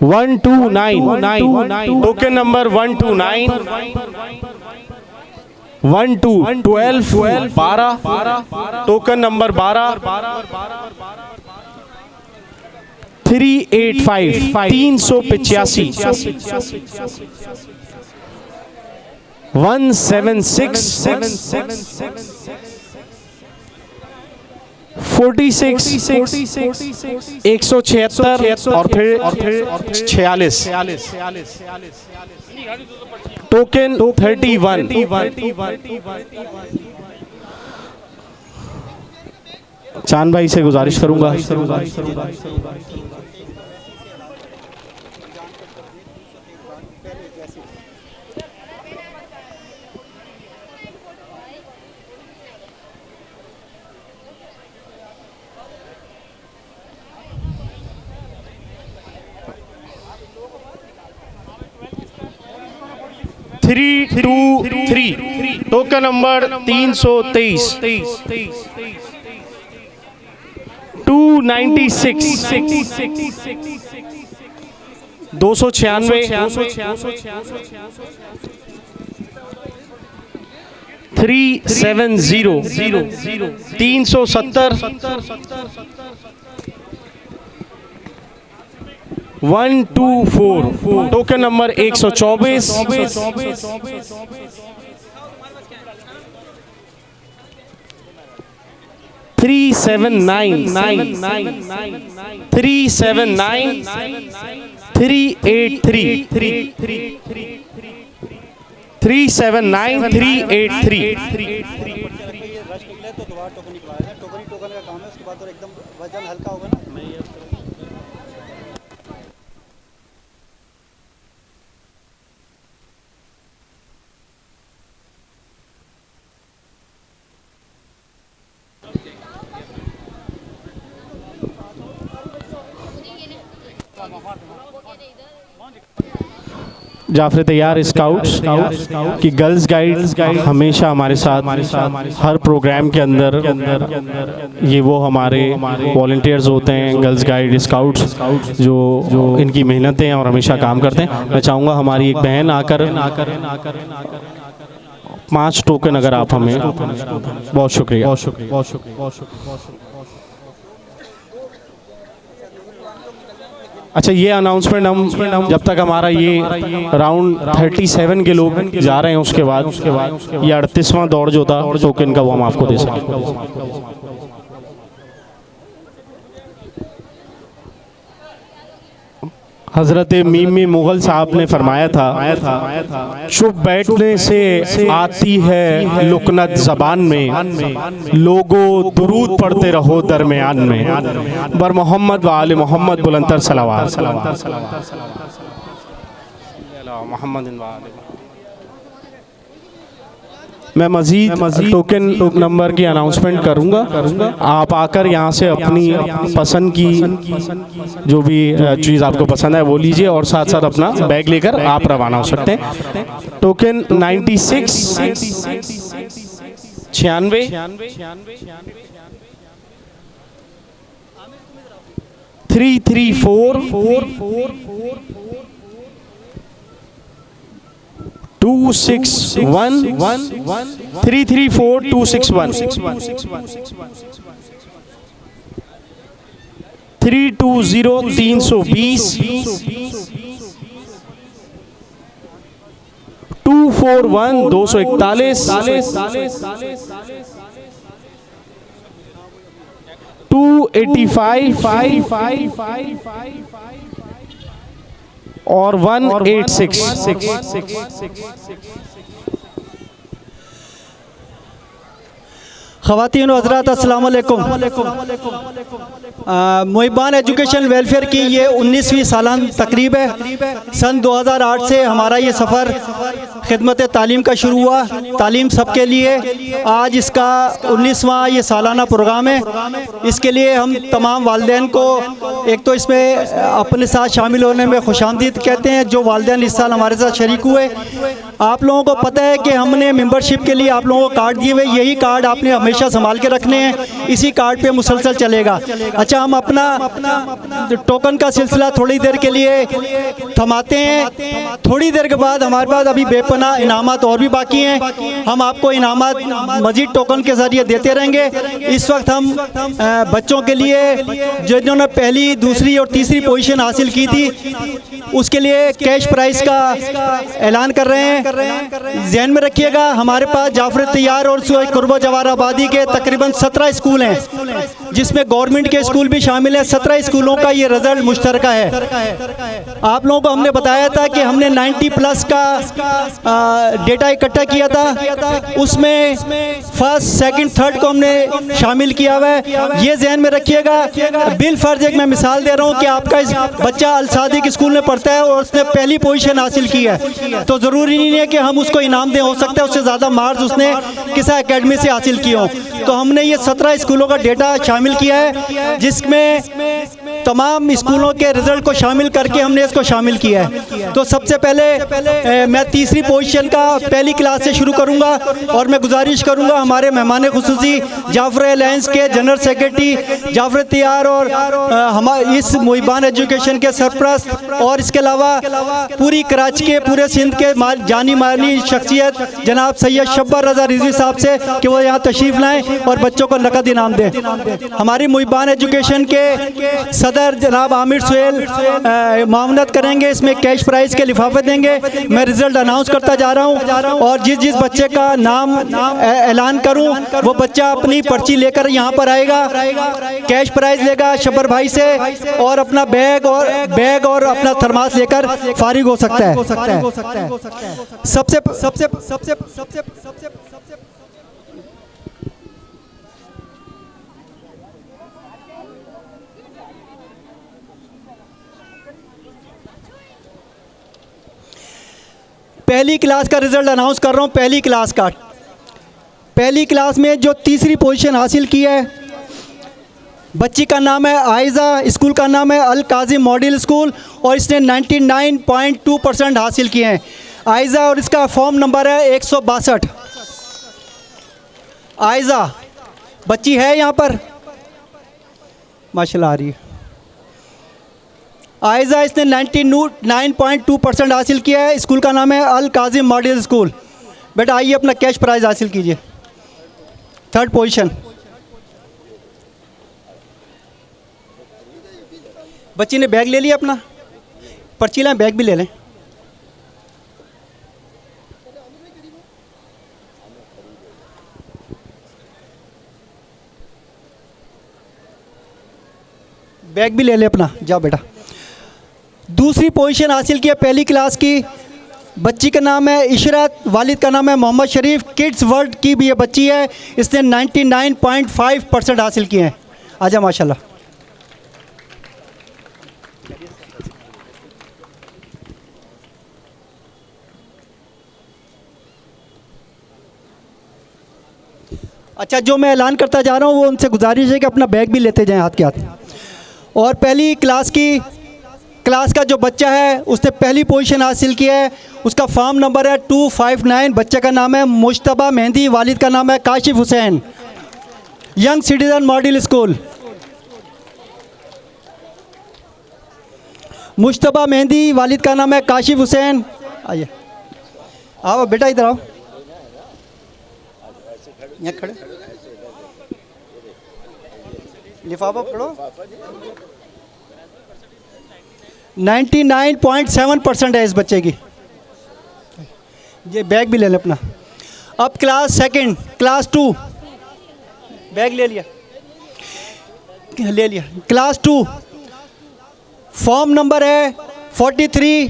One two nine token number 129 12 token number 12 385 385 176 46 176 और फिर 46 टोकन 31 चांद भाई से गुजारिश करूंगा three token number 323 296 296 370 370 124 token number 124 379 379 383 379 383 ये रश निकले तो दोबारा टोकन निकलवाया है। टोकन ही टोकन का काम है, उसके बाद और एकदम वजन हल्का होगा ना। जाफर तैयार स्काउट्स की गर्ल्स गाइड हमेशा हमारे साथ हर प्रोग्राम के अंदर ये वो हमारे वॉलंटियर्स होते हैं, गर्ल्स गाइड स्काउट्स जो इनकी मेहनतें हैं और हमेशा काम करते हैं। मैं चाहूँगा हमारी एक बहन आकर 5 टोकन अगर आप हमें, बहुत शुक्रिया। अच्छा, ये अनाउंसमेंट हम जब तक हमारा ये राउंड 37 के लोग जा रहे हैं उसके बाद ये 38वां दौड़ जो था टोकन का वो हम आपको दे सकें। हज़रत मीमी मुग़ल साहब ने फरमाया था, चुप बैठने से आती है लुकनत ज़बान में, लोगो दुरूद पढ़ते रहो दरमियान में, बर मोहम्मद व आले मोहम्मद बुलंदतर सलावत। मैं मज़ीद टोकन नंबर की अनाउंसमेंट करूँगा। आप आकर यहाँ से अपनी पसंद की जो भी चीज़ आपको पसंद है वो लीजिए और साथ साथ अपना बैग लेकर आप रवाना हो सकते हैं। टोकन 96 96 334 261 334 261 320 320 241 241 और 186। ख़वातीन व हज़रात अस्सलाम वालेकुम। मुहिबान एजुकेशन वेलफेयर की ये 19वीं सालाना तकरीब है। सन 2008 से हमारा ये सफ़र खिदमत तालीम का शुरू हुआ, तालीम सबके लिए। आज इसका 19वां ये सालाना प्रोग्राम है। इसके लिए हम तमाम वालिदैन को एक तो इसमें अपने साथ शामिल होने में खुशामदीद कहते हैं। जो वालिदैन इस साल हमारे साथ शरीक हुए, आप लोगों को पता है कि हमने मेंबरशिप के लिए आप लोगों को कार्ड दिए हुए, यही कार्ड आपने हमेशा संभाल के रखने हैं, इसी कार्ड पे मुसलसल चलेगा। अच्छा, हम अपना टोकन का सिलसिला थोड़ी देर के लिए थमाते हैं। थोड़ी देर के बाद हमारे पास अभी बेपनाह इनामात और भी बाकी हैं, हम आपको इनामात मजीद टोकन के ज़रिए देते रहेंगे। इस वक्त हम बच्चों के लिए जिन्होंने पहली, दूसरी और तीसरी पोजीशन हासिल की थी उसके लिए कैश प्राइस का ऐलान कर रहे हैं। ज़हन में रखिएगा, हमारे पास जाफर तैयार और कुर्बा जवाहर आबादी के तकरीबन 17 स्कूल हैं, जिसमें गवर्नमेंट के स्कूल भी शामिल हैं। 17 स्कूलों का ये रिजल्ट मुश्तरका है। आप लोगों को हमने बताया था कि हमने 90+ का डेटा इकट्ठा किया था, उसमें फर्स्ट, सेकंड, थर्ड को हमने शामिल किया हुआ है। ये ज़हन में रखिएगा। बिल फर्ज एक मैं मिसाल दे रहा हूँ कि आपका बच्चा अल सादिक स्कूल में पढ़ता है और उसने पहली पोजीशन हासिल की है, तो ज़रूरी नहीं है कि हम उसको इनाम दें। हो सकता है उससे ज़्यादा मार्क्स उसने किसी एकेडमी से हासिल किए हों। तो हमने ये 17 स्कूलों का डेटा शामिल किया है, जिसमें तमाम स्कूलों के रिज़ल्ट को शामिल करके हमने इसको शामिल किया है। तो सबसे पहले मैं तीसरी पोजीशन का पहली क्लास से शुरू करूंगा और मैं गुजारिश करूंगा हमारे मेहमान खुसूसी जाफर एलायंस के जनरल सेक्रेटरी जाफर तियार और हमारे इस मुहिबान एजुकेशन के सरपरस्त और इसके अलावा पूरी कराची के पूरे सिंध के जानी मानी शख्सियत जनाब सैयद शब्बर रज़ा रिजवी साहब से कि वो यहाँ तशरीफ़ लाएँ और बच्चों को नकद इनाम दें। हमारी मुहिबान एजुकेशन के सदर जनाब आमिर सुहेल मामनत करेंगे, इसमें कैश प्राइज़ के लिफाफे देंगे। मैं रिज़ल्ट अनाउंस करता जा रहा हूँ और जिस बच्चे का नाम ऐलान करूँ वो बच्चा अपनी पर्ची लेकर यहाँ पर आएगा, कैश प्राइज़ लेगा शब्बर भाई से और अपना बैग और अपना थर्मास लेकर फारिग हो सकता है। सबसे पहली क्लास का रिज़ल्ट अनाउंस कर रहा हूँ। पहली क्लास में जो तीसरी पोजीशन हासिल की है बच्ची का नाम है आयज़ा, स्कूल का नाम है अल काज़िम मॉडल स्कूल और इसने 99.2% हासिल किए हैं आयज़ा और इसका फॉर्म नंबर है 162। आयज़ा बच्ची है यहाँ पर माशाल्लाह आ रही है। आयज़ा इसने 99.2% हासिल किया है, स्कूल का नाम है अल काज़िम मॉडल स्कूल। बेटा आइए अपना कैश प्राइज़ हासिल कीजिए। थर्ड पोजीशन बच्ची ने बैग ले लिया अपना, पर्ची लाएं, बैग भी ले लें। बैग भी ले ले अपना, जाओ बेटा। दूसरी पोजीशन हासिल किया पहली क्लास की, बच्ची का नाम है इशरत, वालिद का नाम है मोहम्मद शरीफ, किड्स वर्ल्ड की भी ये बच्ची है, इसने 99.5% हासिल किए हैं। आजा माशाल्लाह। अच्छा, जो मैं ऐलान करता जा रहा हूँ वो उनसे गुजारिश है कि अपना बैग भी लेते जाएं हाथ के हाथ। और पहली क्लास का जो बच्चा है उसने पहली पोजीशन हासिल किया है, उसका फॉर्म नंबर है 259। बच्चे का नाम है मुश्तबा मेहंदी, वालिद का नाम है Kashif Hussain, young citizen model school. Mushtaba mehndi, वालिद का नाम है काशिफ हुसैन। आइए आओ बेटा, इधर आओ, यहाँ खड़े, लिफाफा पकड़ो। 99.7% है इस बच्चे की। ये बैग भी ले ले अपना। अब क्लास 2 बैग ले लिया। क्लास 2 फॉर्म नंबर है 43।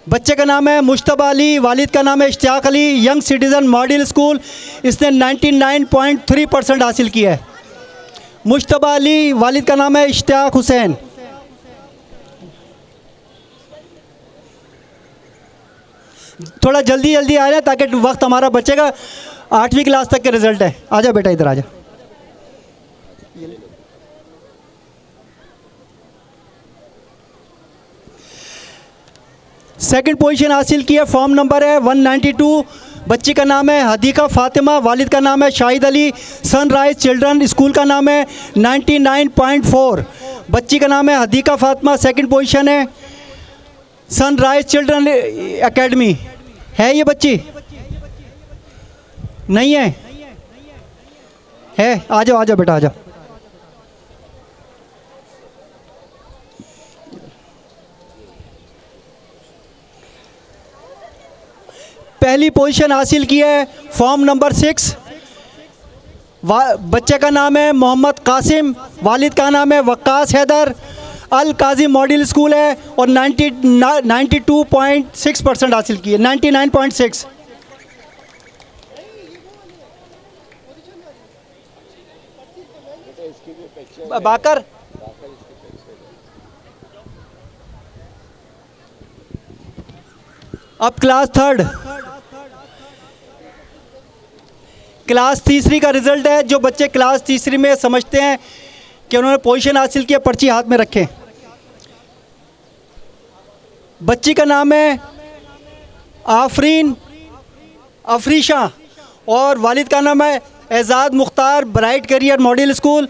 बच्चे का नाम है मुश्तबा अली, वालिद का नाम है Ishtiaq Ali, young citizen model school. इसने 99.3% हासिल किया है। मुश्तबा अली, वालिद का नाम है इश्तियाक हुसैन। थोड़ा जल्दी आ रहे हैं ताकि वक्त हमारा बचेगा। 8वीं क्लास तक के रिज़ल्ट है। आजा बेटा, इधर आजा। सेकंड पोजीशन हासिल की है, फॉर्म नंबर है 192। बच्ची का नाम है हदीका फातिमा, वालिद का नाम है Shahid Ali, sunrise children school का नाम है 99.4। बच्ची का नाम है हदीका फातिमा, सेकंड पोजीशन है सनराइज चिल्ड्रन एकेडमी। है ये बच्ची? नहीं है? आ जाओ बेटा, आ जाओ। पहली पोजीशन हासिल की है, फॉर्म नंबर 6। बच्चे का नाम है मोहम्मद कासिम, वालिद का नाम है वक्कास हैदर, अल काज़िम मॉडल स्कूल है और 92.6% हासिल की है। 99.6। बाकर अब क्लास 3 क्लास तीसरी का रिज़ल्ट है। जो बच्चे क्लास तीसरी में समझते हैं कि उन्होंने पोजीशन हासिल किया, पर्ची हाथ में रखें। बच्ची का नाम है आफरीन अफरीशा और वालिद का नाम है Ejaz Mukhtar, bright career model school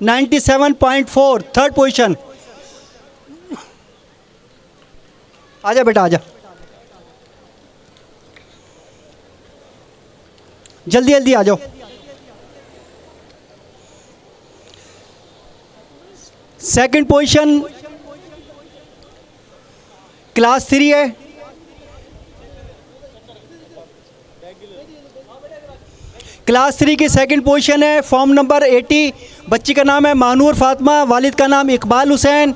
97.4, third position. आजा बेटा आजा, जल्दी जल्दी आ जाओ। सेकंड पोजीशन क्लास 3 है। क्लास 3 की सेकंड पोजीशन है, फॉर्म नंबर 80। बच्ची का नाम है मानूर फातिमा, वालिद का नाम इकबाल हुसैन,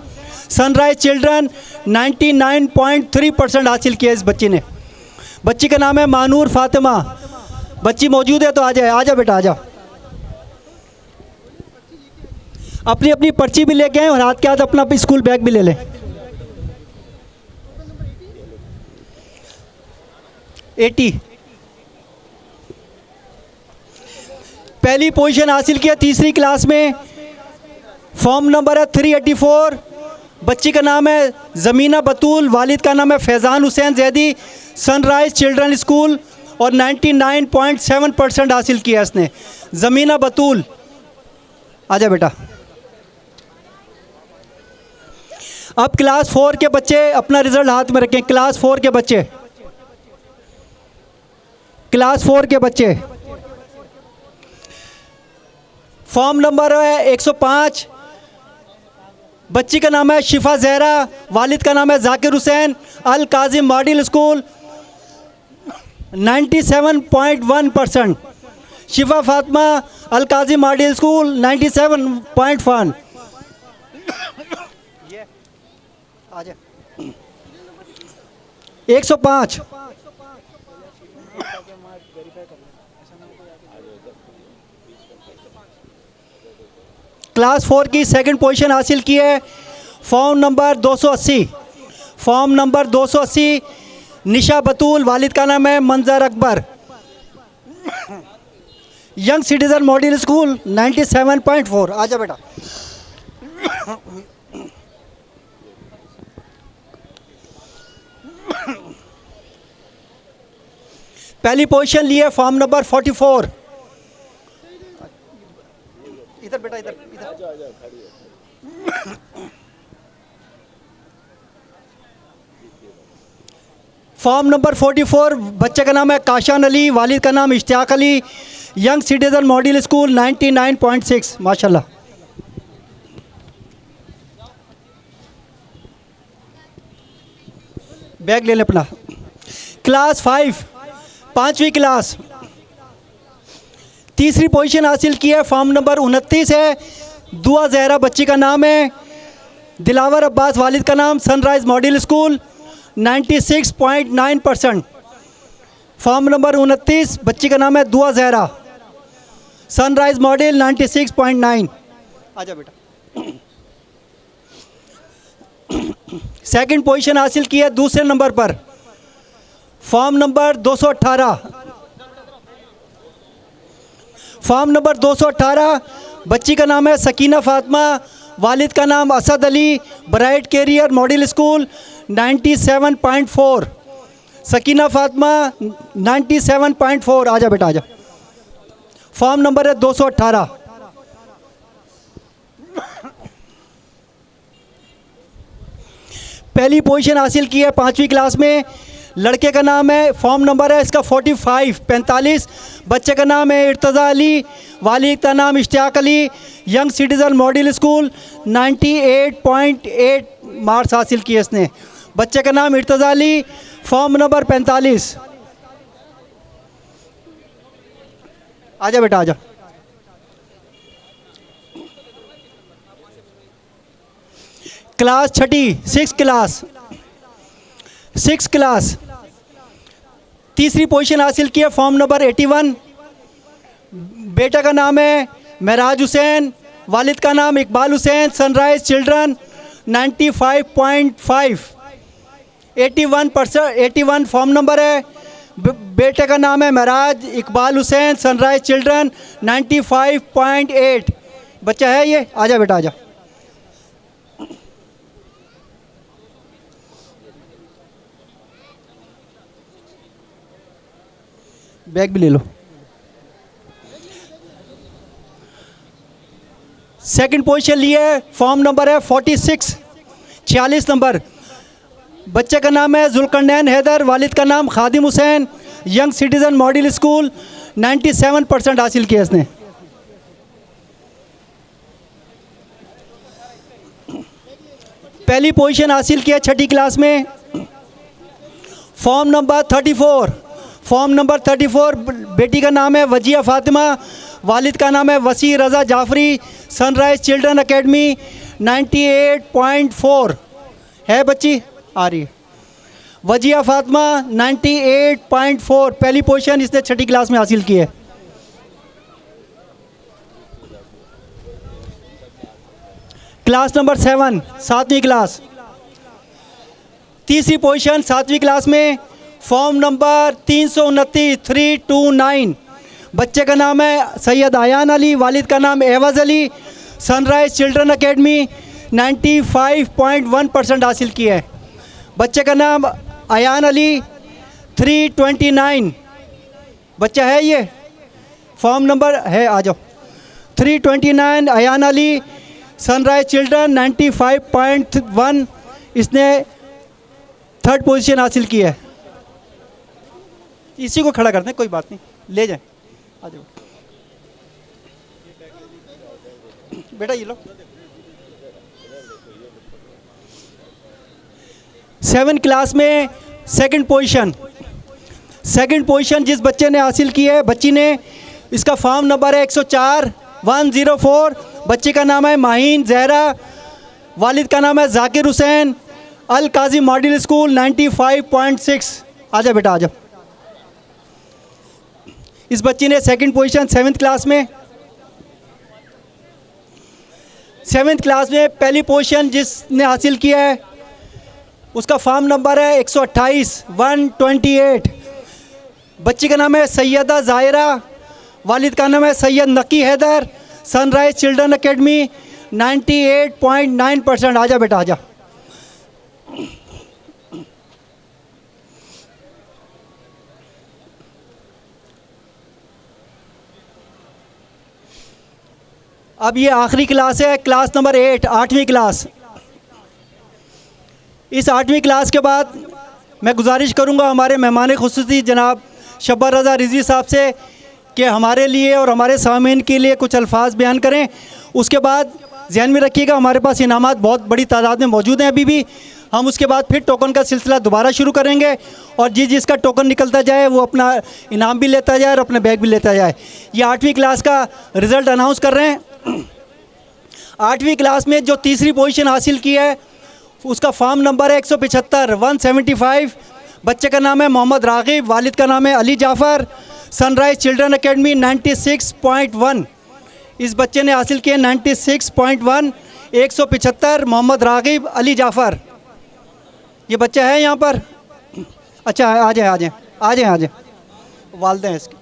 सनराइज चिल्ड्रन 99.3% हासिल किया इस बच्ची ने। बच्ची का नाम है मानूर फातिमा। बच्ची मौजूद है तो आ जाए, आजा बेटा आजा। अपनी अपनी पर्ची भी लेके आए और हाथ के हाथ अपना स्कूल बैग भी ले लें। 80 पहली पोजीशन हासिल किया तीसरी क्लास में, फॉर्म नंबर है 384। बच्ची का नाम है ज़मीना बतूल, वालिद का नाम है Faizan Hussain Zaidi, sunrise children school और 99.7% हासिल किया इसने। ज़मीना बतूल, आजा बेटा। अब क्लास 4 के बच्चे अपना रिजल्ट हाथ में रखें। क्लास 4 के बच्चे, क्लास 4 के बच्चे, फॉर्म नंबर है 105। बच्ची का नाम है शिफा जहरा, वालिद का नाम है जाकिर हुसैन, अल काजिम मॉडल स्कूल 97.1%। शिफा फातिमा, अल काजिम मॉडल स्कूल 97.1। आ जा 105। क्लास 4 की सेकंड पोजीशन हासिल की है, फॉर्म नंबर 280। फॉर्म नंबर 280 निशा बतूल, वालिद का नाम है मंजर Akbar, young citizen model school 97.4। आजा बेटा। पहली पोजीशन ली है, फॉर्म नंबर 44। इधर बेटा, इधर इधर। Form number 44। बच्चे का नाम है काशान अली, वालिद का नाम Ishtiaq Ali, young citizen model school 99.6। माशाल्लाह। बैग ले ले अपना। क्लास 5, 5वीं क्लास, तीसरी पोजीशन हासिल की है, फॉर्म नंबर 29 है। दुआ जहरा बच्ची का नाम है, दिलावर अब्बास, वालिद का नाम sunrise model school 96.9%। Form number 29, बच्ची का नाम है दुआ जहरा, सनराइज मॉडल 96.9। आजा बेटा। सेकंड पोजीशन हासिल की है दूसरे नंबर पर, फॉर्म नंबर 218। Form number 218। बच्ची का नाम है सकीना फातिमा, वालिद का नाम Asad Ali, bright career model school 97.4। Sakina Fatima 97.4। आजा बेटा आजा। फॉर्म नंबर है 218। पहली पोजीशन हासिल की है 5वीं क्लास में। लड़के का नाम है, फॉर्म नंबर है इसका 45। बच्चे का नाम है इर्तज़ा अली, वालिद का नाम Ishtiaq Ali, young citizen model school 98.8 marks हासिल किए इसने। बच्चे का नाम इर्तज़ा अली, फॉर्म नंबर 45। आजा बेटा आजा। क्लास 6, 6 क्लास, तीसरी पोजीशन हासिल की है, फॉर्म नंबर 81। बेटा का नाम है महराज हुसैन, वालिद का नाम Iqbal Hussain, sunrise children 95.5। 81 form number है। बेटे का नाम है महराज इकबाल हुसैन, सनराइज चिल्ड्रन 95.8। बच्चा है ये, आजा बेटा आजा। बैग भी ले लो। सेकंड पोजीशन लिए है, फॉर्म नंबर है 46, 46 नंबर। बच्चे का नाम है जुल्करनैन हैदर, वालिद का नाम Khadim Hussain, young citizen model school, 97% हासिल किया इसने। पहली पोजीशन हासिल किया छठी क्लास में। Form number 34, form number 34। बेटी का नाम है वजिया फातिमा, वालिद का नाम है वसी रज़ा जाफरी, सनराइज चिल्ड्रन एकेडमी, 98.4 है बच्ची, आ रही है वजिया फातिमा, 98.4 पहली पोजीशन इसने छठी क्लास में हासिल की है। क्लास नंबर 7, 7वीं क्लास, तीसरी पोजीशन 7वीं क्लास में। Form number 329, 329। बच्चे का नाम है सैयद आयान अली, वालिद का नाम एवज़ अली, सनराइज चिल्ड्रन एकेडमी, 95.1% हासिल किया है। बच्चे का नाम आयान अली, 329। बच्चा है ये, फॉर्म नंबर है, आ जाओ, 329 आयान अली, सनराइज चिल्ड्रन, 95.1। इसने थर्ड पोजीशन हासिल की है। इसी को खड़ा करते हैं, कोई बात नहीं, ले जाएं, आ जाओ बेटा, ये लो। 7 क्लास में सेकंड पोजीशन, सेकंड पोजीशन जिस बच्चे ने हासिल की है, बच्ची ने, इसका फॉर्म नंबर है 104, 104। बच्चे का नाम है माहीन जहरा, वालिद का नाम है जाकिर हुसैन, अल काजी मॉडल स्कूल, 95.6। आजा बेटा आजा। इस बच्ची ने सेकंड पोजीशन 7th क्लास में, 7th क्लास में पहली पोजीशन जिसने हासिल किया है, उसका फॉर्म नंबर है 128, 128। बच्ची का नाम है सैयदा ज़ाहिरा, वालिद का नाम है सैयद नकी हैदर, सनराइज चिल्ड्रन एकेडमी, 98.9%। आजा बेटा आजा। अब ये आखिरी क्लास है, क्लास नंबर 8, 8वीं क्लास। इस 8वीं क्लास के बाद मैं गुजारिश करूंगा हमारे मेहमान खुसूसी जनाब शब्बर रज़ा रिजवी साहब से कि हमारे लिए और हमारे सामीन के लिए कुछ अल्फाज बयान करें। उसके बाद ध्यान में रखिएगा हमारे पास इनामात बहुत बड़ी तादाद में मौजूद हैं अभी भी। हम उसके बाद फिर टोकन का सिलसिला दोबारा शुरू करेंगे और जिसका टोकन निकलता जाए वो अपना इनाम भी लेता जाए और अपना बैग भी लेता जाए। ये 8वीं क्लास का रिज़ल्ट अनाउंस कर रहे हैं। 8वीं क्लास में जो तीसरी पोजीशन हासिल की है उसका फॉर्म नंबर है 175, 175। बच्चे का नाम है मोहम्मद रागिब, वालिद का नाम है Ali Jafar, sunrise children academy, 96.1। इस बच्चे ने हासिल किए 96.1, 175, मोहम्मद रागिब, अली जाफ़र। ये बच्चा है यहाँ पर। अच्छा आ जाए आ जाए आ जाए आ जाए, वालिदैन इसके।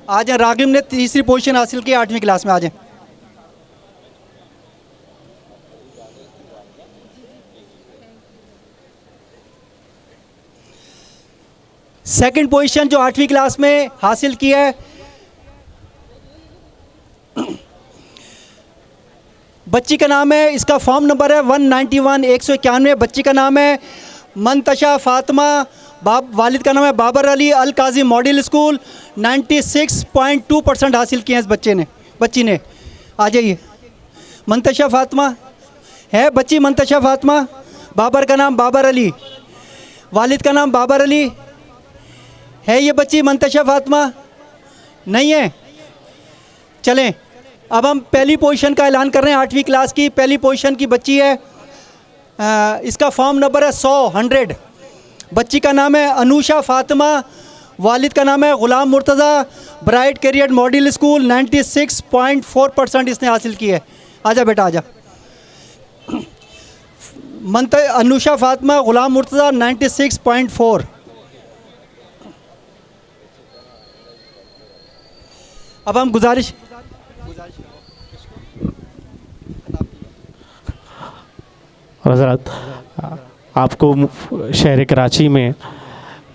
आ जाए, रागिब ने तीसरी पोजीशन हासिल की 8वीं क्लास में। आ जाए। सेकंड पोजीशन जो 8वीं क्लास में हासिल की है बच्ची का नाम है, इसका फॉर्म नंबर है 191, 191। बच्ची का नाम है मंतशा फातिमा, वालिद का नाम है बाबर अली, अल काजी मॉडल स्कूल, 96.2% हासिल किए हैं इस बच्ची ने। आ जाइए, मंतशा फातिमा है बच्ची, मंतशा फातिमा, बाबर का नाम बाबर अली, वालिद का नाम बाबर अली है। ये बच्ची मंतशा फातिमा नहीं है। चलें, अब हम पहली पोजीशन का ऐलान कर रहे हैं। 8वीं क्लास की पहली पोजीशन की बच्ची है, इसका फॉर्म नंबर है 100। बच्ची का नाम है अनुषा फातिमा, वालिद का नाम है Ghulam Murtaza, bright career model school, 96.4% इसने हासिल की है। आजा बेटा आजा। अनुषा फातिमा, ग़ुलाम मुर्तज़ा, 96.4। अब हम गुजारिश हज़रत, आपको शहर कराची में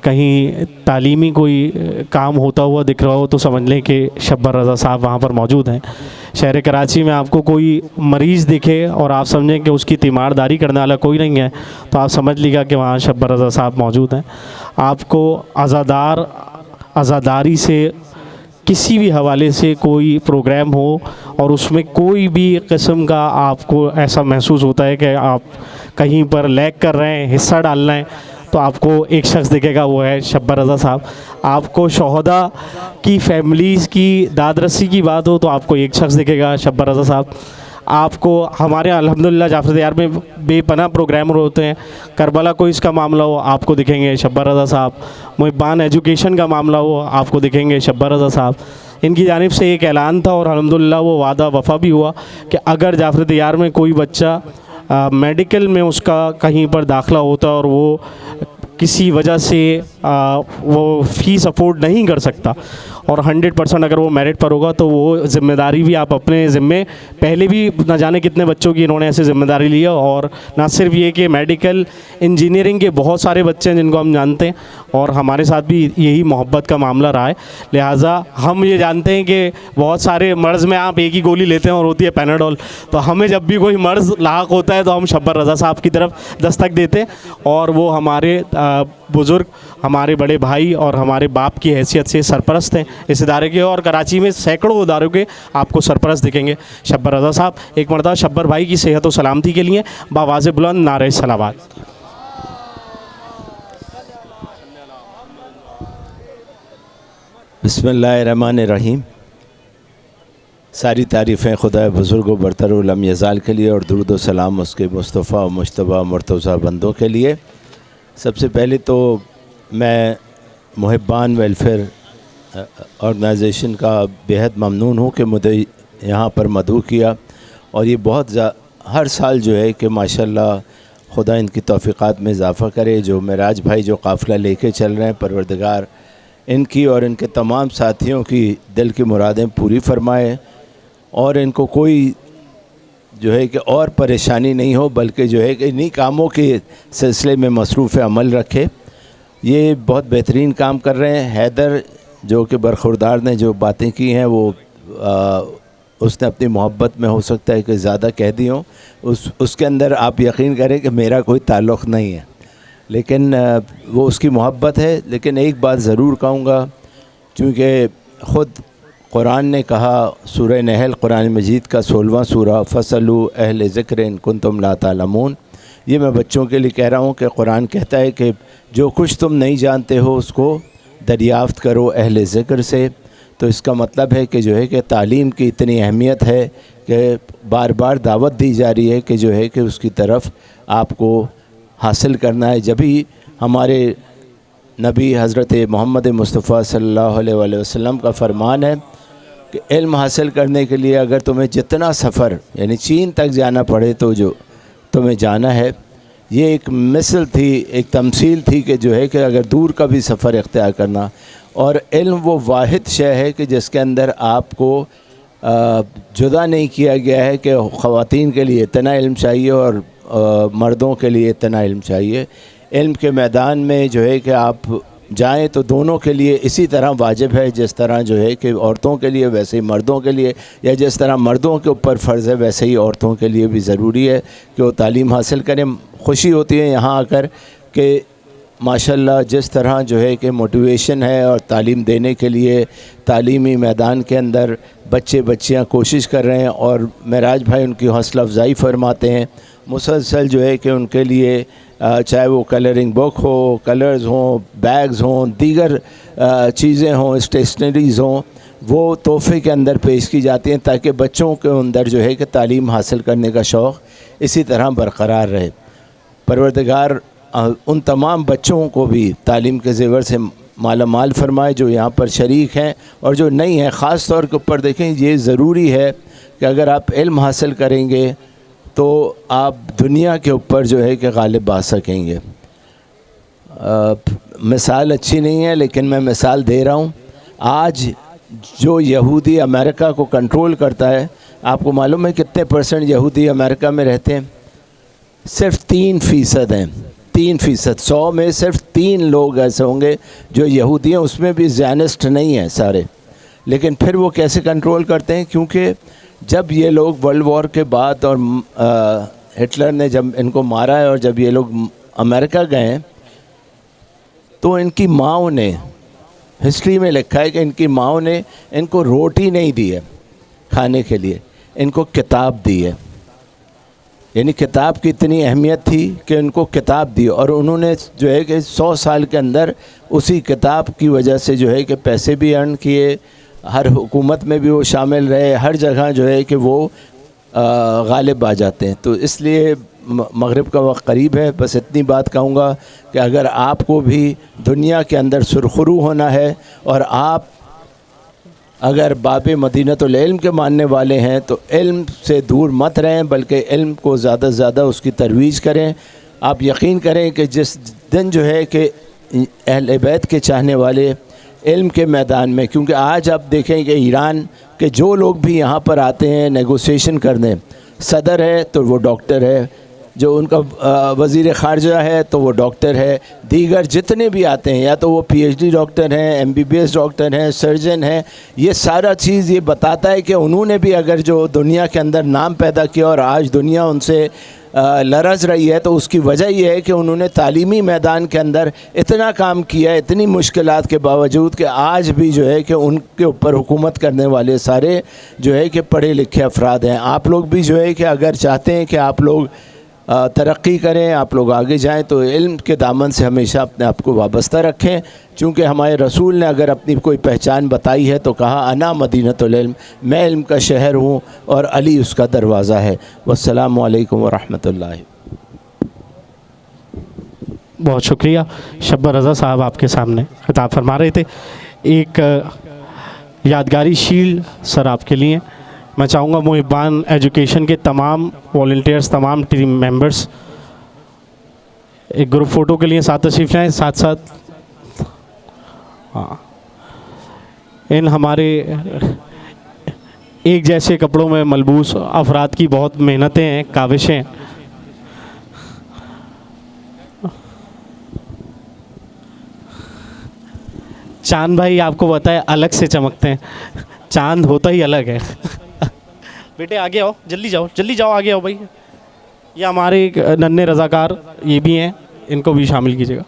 कहीं तालीमी कोई काम होता हुआ दिख रहा हो तो समझ लें कि शब्बर रज़ा साहब वहाँ पर मौजूद हैं। शहर कराची में आपको कोई मरीज़ दिखे और आप समझें कि उसकी तीमारदारी करने वाला कोई नहीं है तो आप समझ लीजिएगा कि वहाँ शब्बर रज़ा साहब मौजूद हैं। आपको आज़ादारी से किसी भी हवाले से कोई प्रोग्राम हो और उसमें कोई भी किस्म का आपको ऐसा महसूस होता है कि आप कहीं पर लैग कर रहे हैं, हिस्सा डाल रहे हैं, तो आपको एक शख्स दिखेगा, वो है शब्बर रज़ा साहब। आपको शोहदा की फैमिलीज़ की दादरसी की बात हो तो आपको एक शख्स दिखेगा, शब्बर रज़ा साहब। आपको हमारे अल्हम्दुलिल्लाह जाफर यार में बेपनाह प्रोग्रामर होते हैं, करबला कोई इसका मामला हो आपको दिखेंगे शब्बर रज़ा साहब। मुहिबान एजुकेशन का मामला हो आपको दिखेंगे शब्बर रज़ा साहब। इनकी जानिब से एक ऐलान था और अल्हम्दुलिल्लाह वो वादा वफ़ा भी हुआ कि अगर जाफर यार में कोई बच्चा मेडिकल में उसका कहीं पर दाखिला होता और वो किसी वजह से वो फ़ीस अफोर्ड नहीं कर सकता और 100% अगर वो मेरिट पर होगा तो वो ज़िम्मेदारी भी आप अपने ज़िम्मे, पहले भी ना जाने कितने बच्चों की इन्होंने ऐसे ज़िम्मेदारी लिया। और ना सिर्फ ये कि मेडिकल इंजीनियरिंग के बहुत सारे बच्चे हैं जिनको हम जानते हैं और हमारे साथ भी यही मोहब्बत का मामला रहा है। लिहाजा हम ये जानते हैं कि बहुत सारे मर्ज़ में आप एक ही गोली लेते हैं और होती है पैनाडोल, तो हमें जब भी कोई मर्ज़ लाक होता है तो हम शब्बर रज़ा साहब की तरफ दस्तक देते हैं और वो हमारे बुज़ुर्ग, हमारे बड़े भाई और हमारे बाप की हैसियत से सरपरस्त हैं इस इदारे के और कराची में सैकड़ों इदारों के आपको सरपरस्त दिखेंगे शब्बर रज़ा साहब। एक मरतबा शब्बर भाई की सेहत और सलामती के लिए बावाज़ बुलंद नारे सलावत। बिस्मिल्लाहिर्रहमानिर्रहीम। सारी तारीफ़ें खुदा बुज़ुर्ग व बरतर उलम यज़ाल के लिए और दुरूद व सलाम उसके मुस्तफ़ा और मुज्तबा मुर्तज़ा बंदों के लिए। सबसे पहले तो मैं मुहिबान वेलफेयर ऑर्गेनाइजेशन का बेहद ममनून हूँ कि मुझे यहाँ पर मदऊ किया और ये बहुत हर साल जो है कि माशाल्लाह खुदा इनकी तौफ़ीक़ात में इजाफ़ा करे। जो मेराज भाई जो काफ़िला लेके चल रहे हैं, परवरदिगार इनकी और इनके तमाम साथियों की दिल की मुरादें पूरी फ़रमाए और इनको कोई जो है कि और परेशानी नहीं हो, बल्कि जो है कि इन्हीं कामों के सिलसिले में मसरूफ़ अमल रखे। ये बहुत बेहतरीन काम कर रहे हैं। हैदर जो कि बरखुरदार ने जो बातें की हैं वो उसने अपनी मोहब्बत में हो सकता है कि ज़्यादा कह दी हों, उसके अंदर आप यकीन करें कि मेरा कोई ताल्लुक़ नहीं है, लेकिन वो उसकी मोहब्बत है। लेकिन एक बात ज़रूर कहूँगा, क्योंकि ख़ुद कुरान ने कहा, सूरह नहल कुरान मजीद का 16वां सूरा, फ़सलू अहले ज़िक्र इन कुंतुम ला तालमून। ये मैं बच्चों के लिए कह रहा हूँ कि कुरान कहता है कि जो कुछ तुम नहीं जानते हो उसको दरियाफ़्त करो अहले ज़िक्र से। तो इसका मतलब है कि जो है कि तालीम की इतनी अहमियत है कि बार बार दावत दी जा रही है कि जो है कि उसकी तरफ आपको हासिल करना है। जब भी हमारे नबी हज़रत मोहम्मद मुस्तफ़ा सल्लल्लाहु अलैहि वसल्लम का फ़रमान है कि इल्म हासिल करने के लिए अगर तुम्हें जितना सफ़र यानी चीन तक जाना पड़े तो जो तुम्हें जाना है, ये एक मिसल थी, एक तमसील थी कि जो है कि अगर दूर का भी सफ़र इख्तियार करना। और इल्म वो वाहिद शय है कि जिसके अंदर आपको जुदा नहीं किया गया है कि ख़वातीन के लिए इतना इल्म चाहिए और मर्दों के लिए इतना इल्म चाहिए। इल्म के मैदान में जो है कि आप जाएं तो दोनों के लिए इसी तरह वाजिब है, जिस तरह जो है कि औरतों के लिए वैसे ही मर्दों के लिए, या जिस तरह मर्दों के ऊपर फ़र्ज़ है वैसे ही औरतों के लिए भी ज़रूरी है कि वो तालीम हासिल करें। खुशी होती है यहाँ आकर कि माशाल्लाह जिस तरह जो है कि मोटिवेशन है और तालीम देने के लिए तालीमी मैदान के अंदर बच्चे बच्चियाँ कोशिश कर रहे हैं और मेराज भाई उनकी हौसला अफजाई फरमाते हैं मुसलसल जो है कि उनके लिए चाहे वो कलरिंग बुक हो, कलर्स हों, बैग्स हों, दीगर चीज़ें हों, स्टेशनरीज़ हों, वो तोहफ़े के अंदर पेश की जाती हैं ताकि बच्चों के अंदर जो है कि तालीम हासिल करने का शौक़ इसी तरह बरक़रार रहे। परवरदिगार उन तमाम बच्चों को भी तालीम के ज़ेवर से माला माल फरमाए जो यहाँ पर शरीक हैं और जो नहीं हैं। ख़ास तौर के ऊपर देखें, ये ज़रूरी है कि अगर आप इल्म हासिल करेंगे तो आप दुनिया के ऊपर जो है कि गालिब आ सकेंगे। मिसाल अच्छी नहीं है लेकिन मैं मिसाल दे रहा हूँ। आज जो यहूदी अमेरिका को कंट्रोल करता है, आपको मालूम है कितने परसेंट यहूदी अमेरिका में रहते हैं? सिर्फ 3% हैं। 3%, 100 में सिर्फ 3 लोग ऐसे होंगे जो यहूदी हैं, उसमें भी ज़ियनिस्ट नहीं हैं सारे। लेकिन फिर वो कैसे कंट्रोल करते हैं? क्योंकि जब ये लोग वर्ल्ड वॉर के बाद और हिटलर ने जब इनको मारा है और जब ये लोग अमेरिका गए तो इनकी माँओं ने, हिस्ट्री में लिखा है कि इनकी माँओं ने इनको रोटी नहीं दी है खाने के लिए, इनको किताब दी है। यानी किताब की इतनी अहमियत थी कि उनको किताब दी, और उन्होंने जो है कि 100 साल के अंदर उसी किताब की वजह से जो है कि पैसे भी अर्न किए, हर हुकूमत में भी वो शामिल रहे, हर जगह जो है कि वो गालिब आ जाते हैं। तो इसलिए मगरिब का वक्त करीब है। बस इतनी बात कहूँगा कि अगर आपको भी दुनिया के अंदर सुरखरू होना है और आप अगर बाब मदीनतुल इल्म के मानने वाले हैं तो इल्म से दूर मत रहें, बल्कि इल्म को ज़्यादा से ज़्यादा उसकी तरवीज करें। आप यकीन करें कि जिस दिन जो है कि अहले बैत के चाहने वाले इल्म के मैदान में, क्योंकि आज आप देखें कि ईरान के जो लोग भी यहाँ पर आते हैं नेगोशिएशन करने, सदर है तो वो डॉक्टर है, जो उनका वज़ीर ख़ारजा है तो वो डॉक्टर है, दीगर जितने भी आते हैं या तो वो PhD डॉक्टर हैं, MBBS डॉक्टर हैं, सर्जन हैं। ये सारा चीज़ ये बताता है कि उन्होंने भी अगर जो दुनिया के अंदर नाम पैदा किया और आज दुनिया उनसे लरज़ रही है, तो उसकी वजह यह है कि उन्होंने तालीमी मैदान के अंदर इतना काम किया, इतनी मुश्किलात के बावजूद कि आज भी जो है कि उनके ऊपर हुकूमत करने वाले सारे जो है कि पढ़े लिखे अफराद हैं। आप लोग भी जो है कि अगर चाहते हैं कि आप लोग तरक्की करें, आप लोग आगे जाएं, तो इल्म के दामन से हमेशा अपने आप को वाबस्ता रखें। चूँकि हमारे रसूल ने अगर अपनी कोई पहचान बताई है तो कहा अना मदीनतुल इल्म, मैं इल्म का शहर हूँ और अली उसका दरवाज़ा है। वस्सलामु अलैकुम वरहमतुल्लाहि। बहुत शुक्रिया। शब्बर रज़ा साहब आपके सामने खिताब फरमा रहे थे। एक यादगारी शील्ड सर आपके लिए मैं चाहूँगा मुहिबान एजुकेशन के तमाम वॉलंटियर्स, तमाम टीम मेंबर्स एक ग्रुप फ़ोटो के लिए साथ तशरीफ़ लाएँ। साथ साथ हाँ, इन हमारे एक जैसे कपड़ों में मलबूस अफराद की बहुत मेहनतें हैं, काविशें। चांद भाई आपको बताए अलग से चमकते हैं, चांद होता ही अलग है। बेटे आगे आओ, जल्दी जाओ आगे आओ भाई। ये हमारे एक नन्हे रज़ाकार ये भी हैं, इनको भी शामिल कीजिएगा।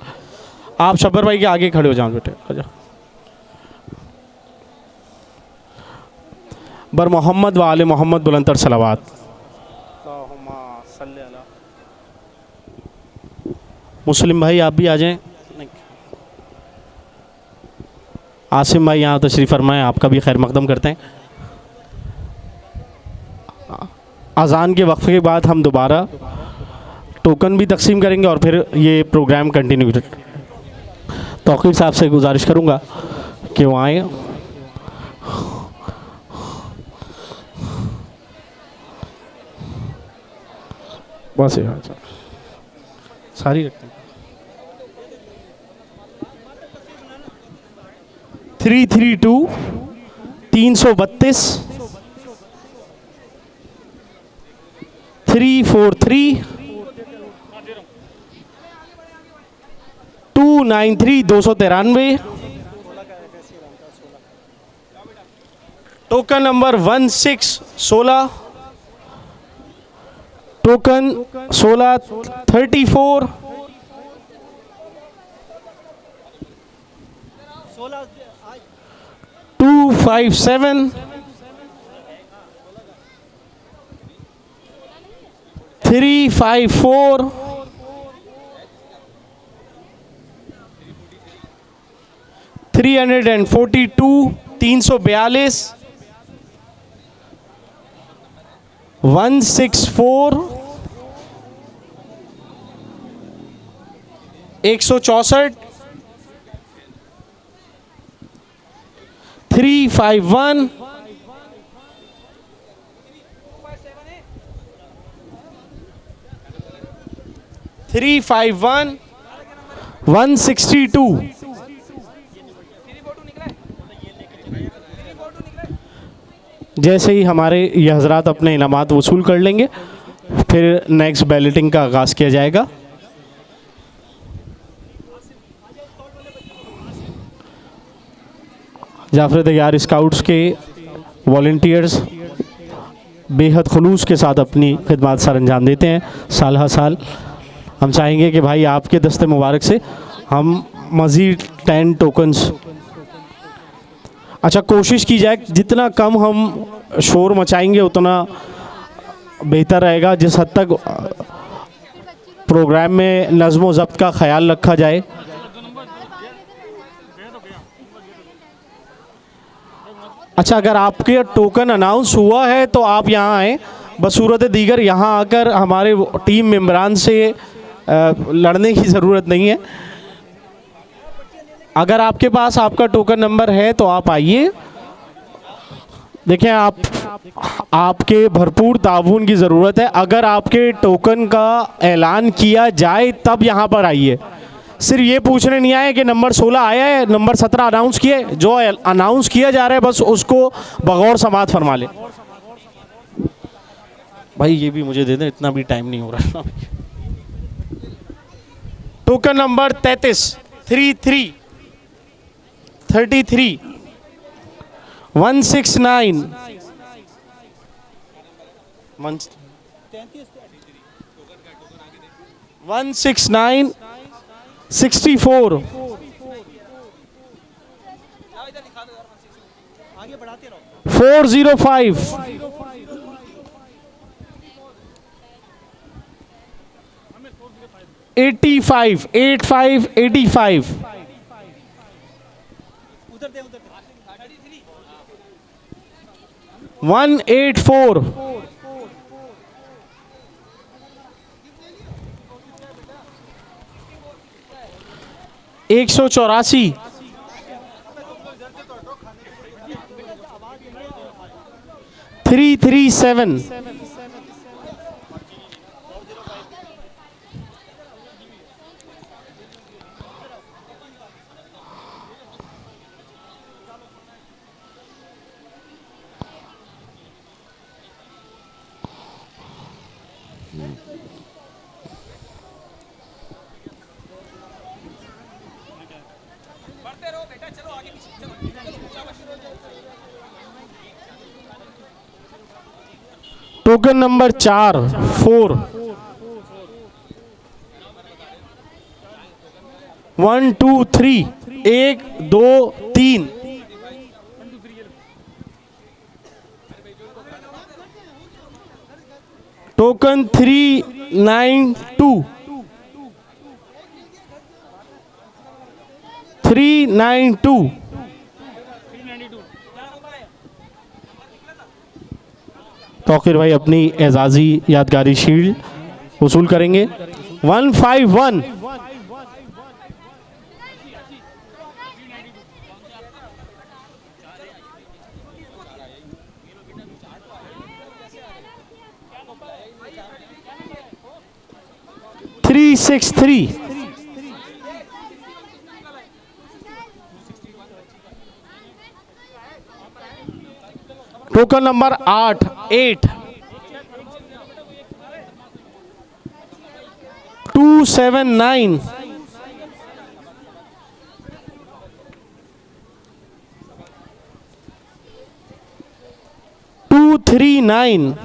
आप शब्बर भाई के आगे खड़े हो जाओ बेटे, आ जाओ। बर मोहम्मद व आले मोहम्मद बुलंदतर सलावात। मुस्लिम भाई आप भी आ जाएं। आसिम भाई यहाँ तशरीफ़ फरमाएं, आपका भी खैर मकदम करते हैं। अज़ान के वक्फ़े के बाद हम दोबारा टोकन भी तकसीम करेंगे और फिर ये प्रोग्राम कंटिन्यू। तौक़ीर साहब से गुजारिश करूँगा कि वो आएँ। बस सारी रखते हैं। 332 332 343 293 293 टोकन नंबर 1616 टोकन 1634 257 354 342 342 164 164 351 351 162 जैसे ही हमारे ये हजरात अपने इनामात वसूल कर लेंगे फिर नेक्स्ट बैलेटिंग का आगाज़ किया जाएगा। जाफर तैयार स्काउट्स के वॉलंटियर्स बेहद खुलूस के साथ अपनी खिदमत सर अंजाम देते हैं साल हर साल। हम चाहेंगे कि भाई आपके दस्ते मुबारक से हम मज़ीद 10 टोकन्स, अच्छा कोशिश की जाए जितना कम हम शोर मचाएंगे उतना बेहतर रहेगा। जिस हद तक प्रोग्राम में नज़्म व ज़ब्त का ख्याल रखा जाए। अच्छा, अगर आपके टोकन अनाउंस हुआ है तो आप यहाँ आएँ, बसूरत दीगर यहाँ आकर हमारे टीम मेम्बरान से लड़ने की ज़रूरत नहीं है। अगर आपके पास आपका टोकन नंबर है तो आप आइए। देखें, आपके भरपूर ताउन की ज़रूरत है। अगर आपके टोकन का ऐलान किया जाए तब यहाँ पर आइए। सिर्फ ये पूछने नहीं आए कि नंबर 16 आया है, नंबर 17 अनाउंस किए। जो अनाउंस किया जा रहा है बस उसको बगौर समात फरमा ले। भाई ये भी मुझे दे दें, इतना भी टाइम नहीं हो रहा। Token number 33 169 169 64 405 85 85 184 184 337 token number 4 1 2 3 1 2 3 token 392 392 Tauqeer भाई अपनी एजाज़ी यादगारी शील्ड वसूल करेंगे। 151 363 टोकन नंबर 8 279 239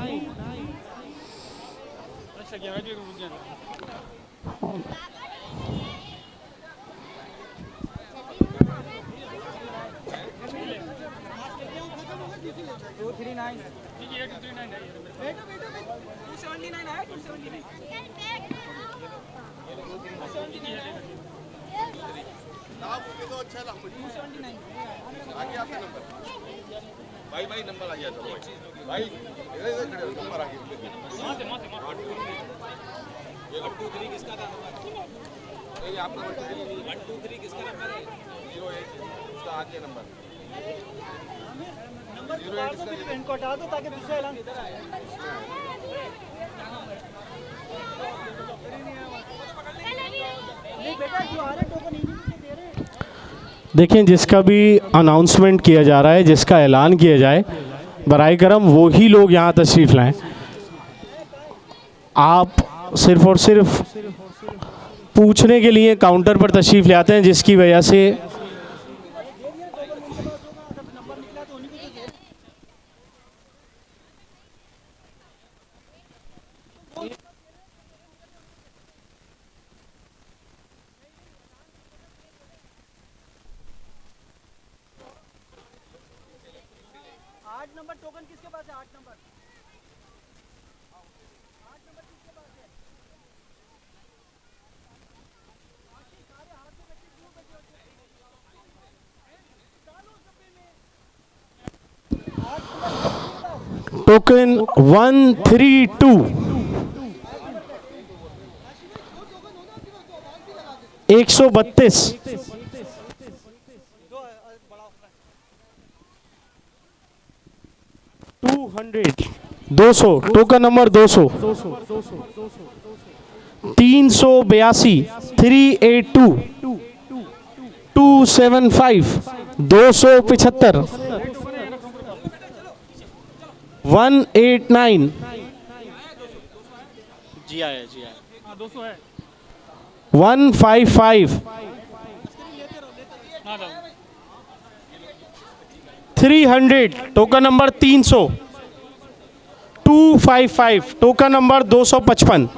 इनको हटा दो ताकि दूसरा ऐलान देखें। जिसका भी अनाउंसमेंट किया जा रहा है, जिसका ऐलान किया जाए, बराए करम वो ही लोग यहाँ तशरीफ़ लाएं। आप सिर्फ़ और सिर्फ पूछने के लिए काउंटर पर तशरीफ़ ले आते हैं, जिसकी वजह से टोकन 132 132 200 टोकन नंबर 200 382 382 275 275 189 जी आया 155 300 टोकन नंबर 300 255 टोकन नंबर 255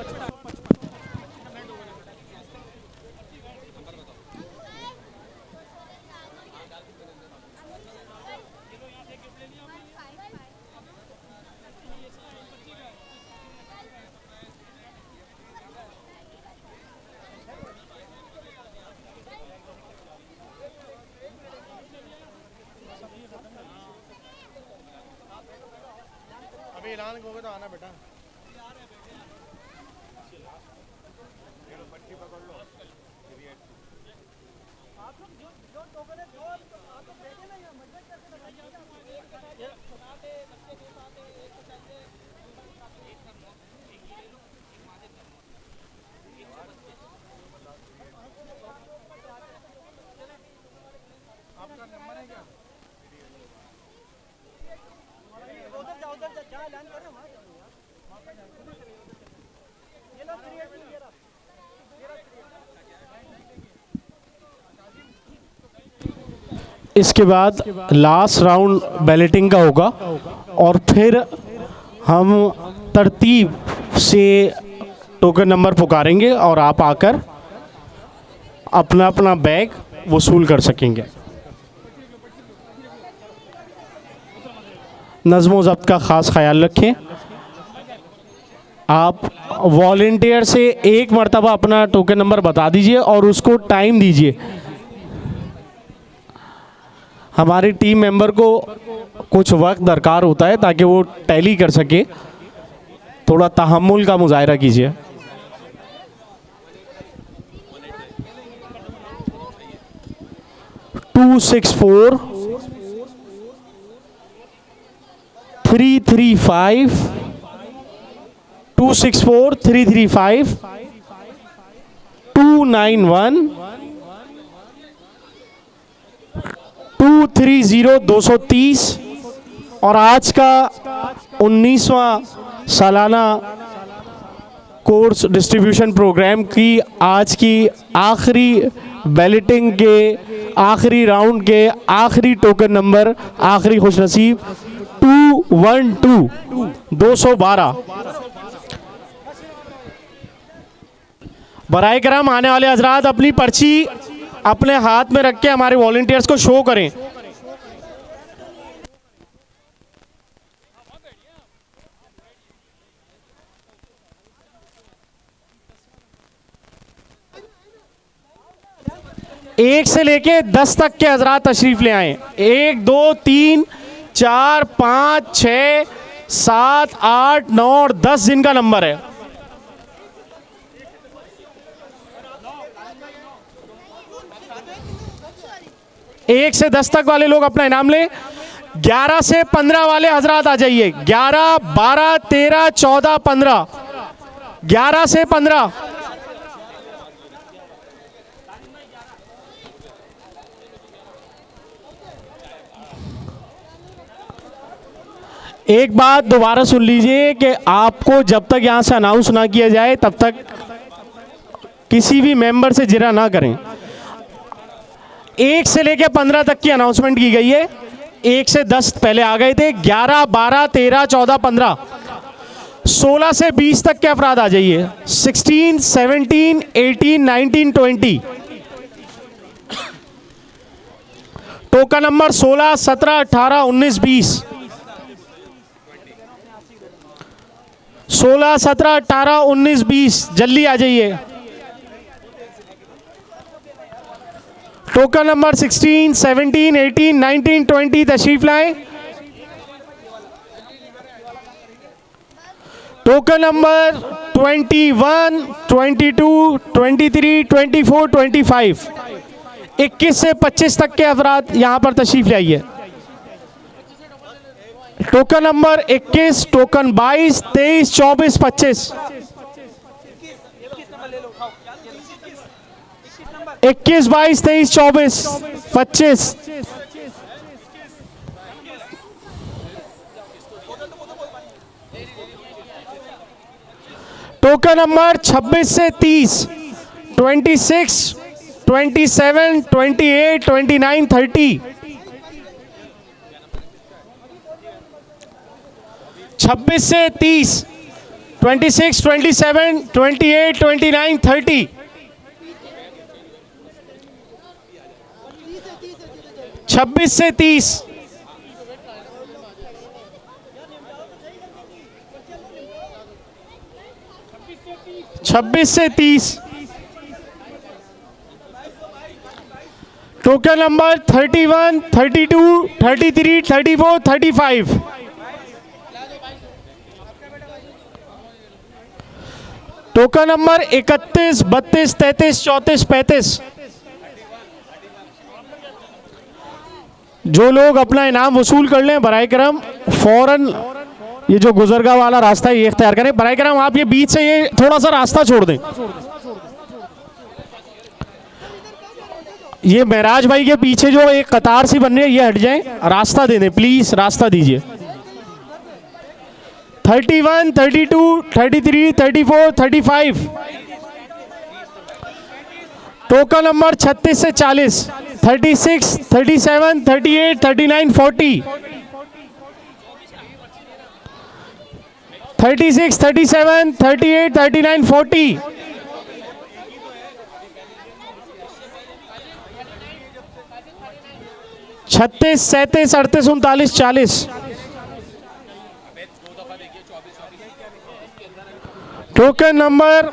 इसके बाद लास्ट राउंड बैलेटिंग का होगा और फिर हम तरतीब से टोकन नंबर पुकारेंगे और आप आकर अपना अपना बैग वसूल कर सकेंगे। नज़्म व ज़ब्त का ख़ास ख्याल रखें। आप वॉलंटियर से एक मरतबा अपना टोकन नंबर बता दीजिए और उसको टाइम दीजिए। हमारी टीम मेंबर को कुछ वक्त दरकार होता है ताकि वो टैली कर सके। थोड़ा तहम्मुल का मुज़ाहरा कीजिए। टू 6-4 3-3-5 2-6-4 3-3-5 2-9-1 2-3-0 230 और आज का 19वां सालाना कोर्स डिस्ट्रीब्यूशन प्रोग्राम की आज की आखिरी बैलेटिंग के आखिरी राउंड के आखिरी टोकन नंबर आखिरी खुशनसीब 212 212। बराए कराम आने वाले हजरात अपनी पर्ची अपने हाथ में रख के हमारे वॉलंटियर्स को शो करें। एक से लेके 10 तक के हजरात तशरीफ ले आए। 1 2 3 4 5 6 7 8 9 और 10 जिनका नंबर है। एक से 10 तक वाले लोग अपना इनाम लें। 11 से 15 वाले हजरात आ जाइए। 11 12 13 14 15 11 से 15। एक बात दोबारा सुन लीजिए कि आपको जब तक यहाँ से अनाउंस ना किया जाए तब तक किसी भी मेंबर से जिरा ना करें। 1 से लेकर 15 तक की अनाउंसमेंट की गई है। 1 से 10 पहले आ गए थे। 11, 12, 13, 14, 15, 16 से 20 तक के अफराद आ जाइए। 16, 17, 18, 19, 20। Token number 16, 17, 18, 19, 20। 16, 17, 18, 19, 20 जल्दी आ जाइए। टोकन नंबर 16, 17, 18, 19, 20 तशरीफ लाएं। टोकन नंबर 21, 22, 23, 24, 25, 21 से 25 तक के अफराद यहाँ पर तशरीफ लाइए। Token number 21, token 22, 23, 24, 25, 21, 22, 23, 24, 25। Token number 26 से 30, 26, 27, 28, 29, 30। 26 से 30, 26, 27, 28, 29, 30। 26 से 30, 26 से 30। Token number 31, 32, 33, 34, 35। Token number 31, 32, 33, 34, 35। जो लोग अपना इनाम वसूल कर लें बराए करम फौरन ये जो गुजरगा वाला रास्ता है ये इख्तियार करें। बराए करम आप ये बीच से ये थोड़ा सा रास्ता छोड़ दें। ये महराज भाई के पीछे जो एक कतार सी बन रही है ये हट जाए, रास्ता दे दें प्लीज, रास्ता दीजिए। 31, 32, 33, 34, 35। टोकन नंबर 36 से 40, 36, 37, 38, 39, 40। 36, 37, 38, 39, 40। छत्तीस, 37, 38, 39, 40। Token number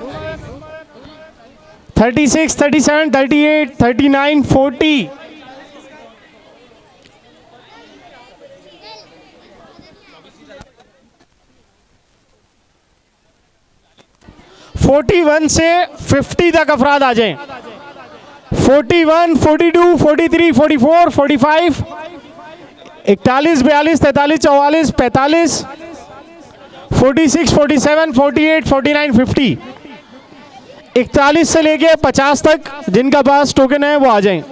36, 37, 38, 39, 40। 41 से 50 तक अफराद आ जाएं। 41, 42, 43, 44, 45, 41, 42, 43, 44, 45, 46, 47, 48, 49, 50। 41 से लेके 50 तक जिनका पास टोकन है वो आ जाएं।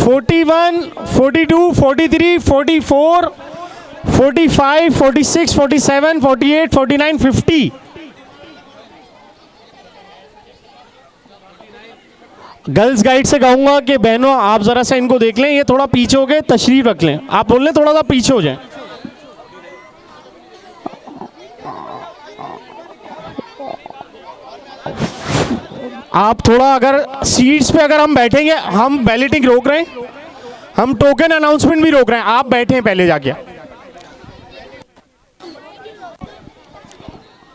41, 42, 43, 44, 45, 46, 47, 48, 49, 50। गर्ल्स गाइड से कहूंगा कि बहनों आप जरा सा इनको देख लें, ये थोड़ा पीछे हो गए, तशरीफ रख लें। आप बोल लें थोड़ा सा पीछे हो जाएं। आप थोड़ा अगर सीट्स पे अगर हम बैठेंगे, हम बैलेटिंग रोक रहे हैं, हम टोकन अनाउंसमेंट भी रोक रहे हैं, आप बैठे पहले जाके।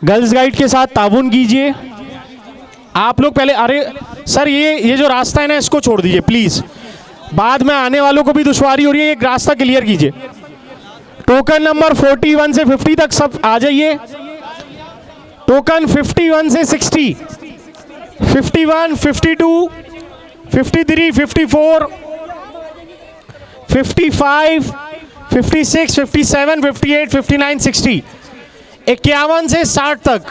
गर्ल्स गाइड के साथ ताउन कीजिए। आप लोग पहले, अरे सर ये जो रास्ता है ना इसको छोड़ दीजिए प्लीज, बाद में आने वालों को भी दुश्वारी हो रही है, एक रास्ता क्लियर कीजिए। टोकन नंबर 41 से 50 तक सब आ जाइए। टोकन 51 से 60, 51, 52, 53, 54, 55, 56, 57, 58, 59, 60। 51 से 60 तक,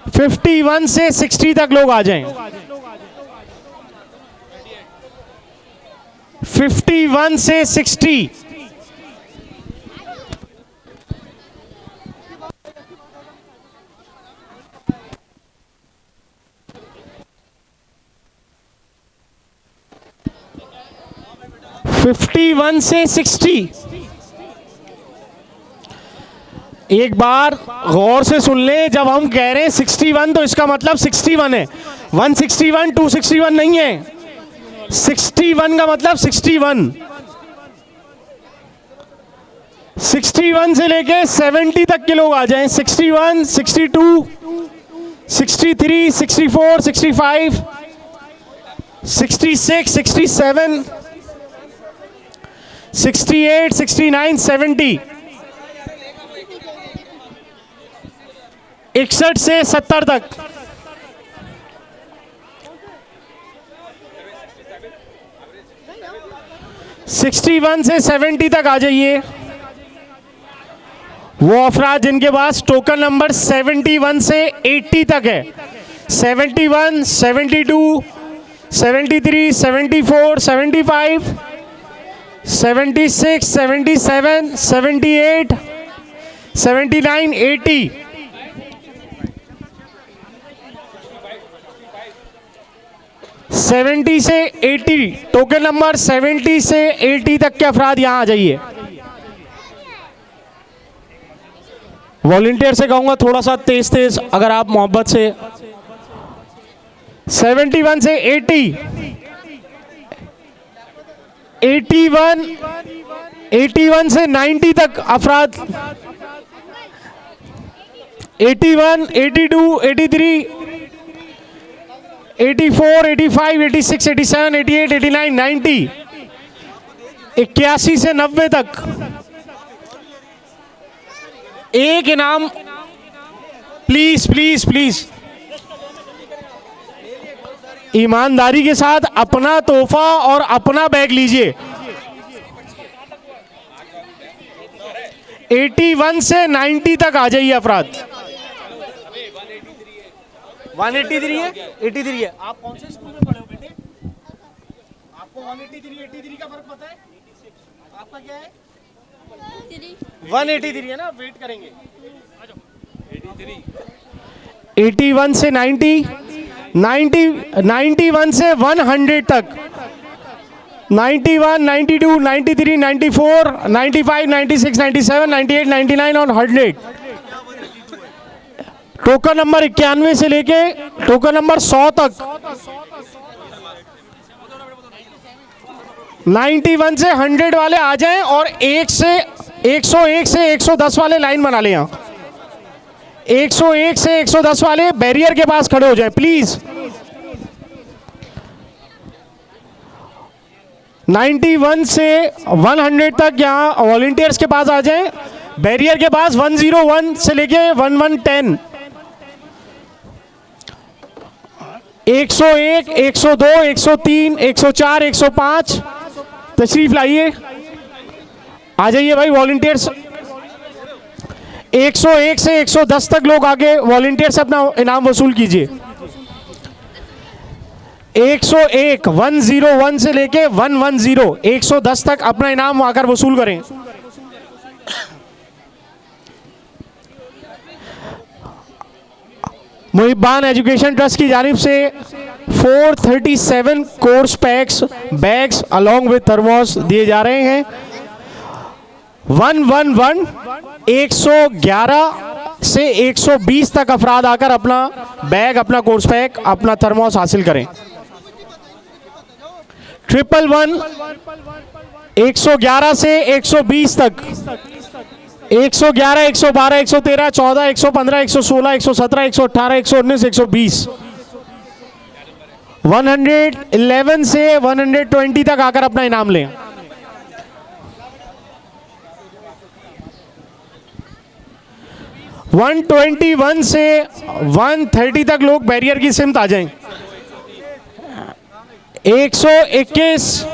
51 से 60 तक लोग आ जाएं। 51 से 60। (51 से 60) एक बार गौर से सुन ले, जब हम कह रहे हैं 61 तो इसका मतलब 61 है, 161 261 नहीं है। 61 का मतलब 61। 61 से लेके 70 तक के लोग आ जाएं। 61, 62, 63, 64, 65, 66, 67, 68, 69, 70। 61 से 70 तक। (61 से 70 तक आ जाइए। वो अफराद जिनके पास टोकन नंबर 71 से 80 तक है। 71, 72, 73, 74, 75, 76, 77, 78, 79, 80। 70 से 80, टोकन नंबर 70 से 80 तक के अफराद यहां आ जाइए। वॉलंटियर से कहूंगा थोड़ा सा तेज तेज, अगर आप मोहब्बत से। 71 से 80, 81, 81 से 90 तक अफराद। 81, 82, 83, 84, 85, 86, 87, 88, 89, 90। 81 से 90 तक। एक इनाम प्लीज प्लीज प्लीज, ईमानदारी के साथ अपना तोहफा और अपना बैग लीजिए। 81 से 90 तक आ जाइए अफराद। 183 है, 83 है। आप कौन से स्कूल में पढ़े हो बेटे? आपको 183, 83 का फर्क पता है? आपका क्या है? 183 है ना, वेट करेंगे। 81 से 90, 91 से 100 तक। 91, 92, 93, 94, 95, 96, 97, 98, 99 और 100। टोकन नंबर 91 से लेके टोकन नंबर 100 तक। 91 से 100 वाले आ जाएं और 101 से 110 वाले लाइन बना लें। यहाँ 101 से 110 वाले बैरियर के पास खड़े हो जाएं प्लीज। 91 से 100 तक यहाँ वॉलंटियर्स के पास आ जाएं, बैरियर के पास। 101 से लेके 1110। 101, 102, 103, 104, 105 तशरीफ लाइए। आ जाइए भाई वॉलंटियर्स। 101 से 110 तक लोग आगे वॉलंटियर से अपना इनाम वसूल कीजिए। 101, 101 से लेके 110, 110 तक अपना इनाम आकर वसूल करें। मुहिब्बान एजुकेशन ट्रस्ट की जानिब से 437 course PACS bags along with thermos दिए जा रहे हैं। 111, 111 से 120 तक अफराद आकर अपना बैग, अपना कोर्स पैक, अपना थर्मोस हासिल करें। 111, 111 से 120 तक। 111, 112, 113, 14, 115, 116, 117, 118, 119, 120। 111 से 120 तक आकर अपना इनाम लें। « 121 से 130 तक लोग बैरियर की सिमत आ जाएं। 121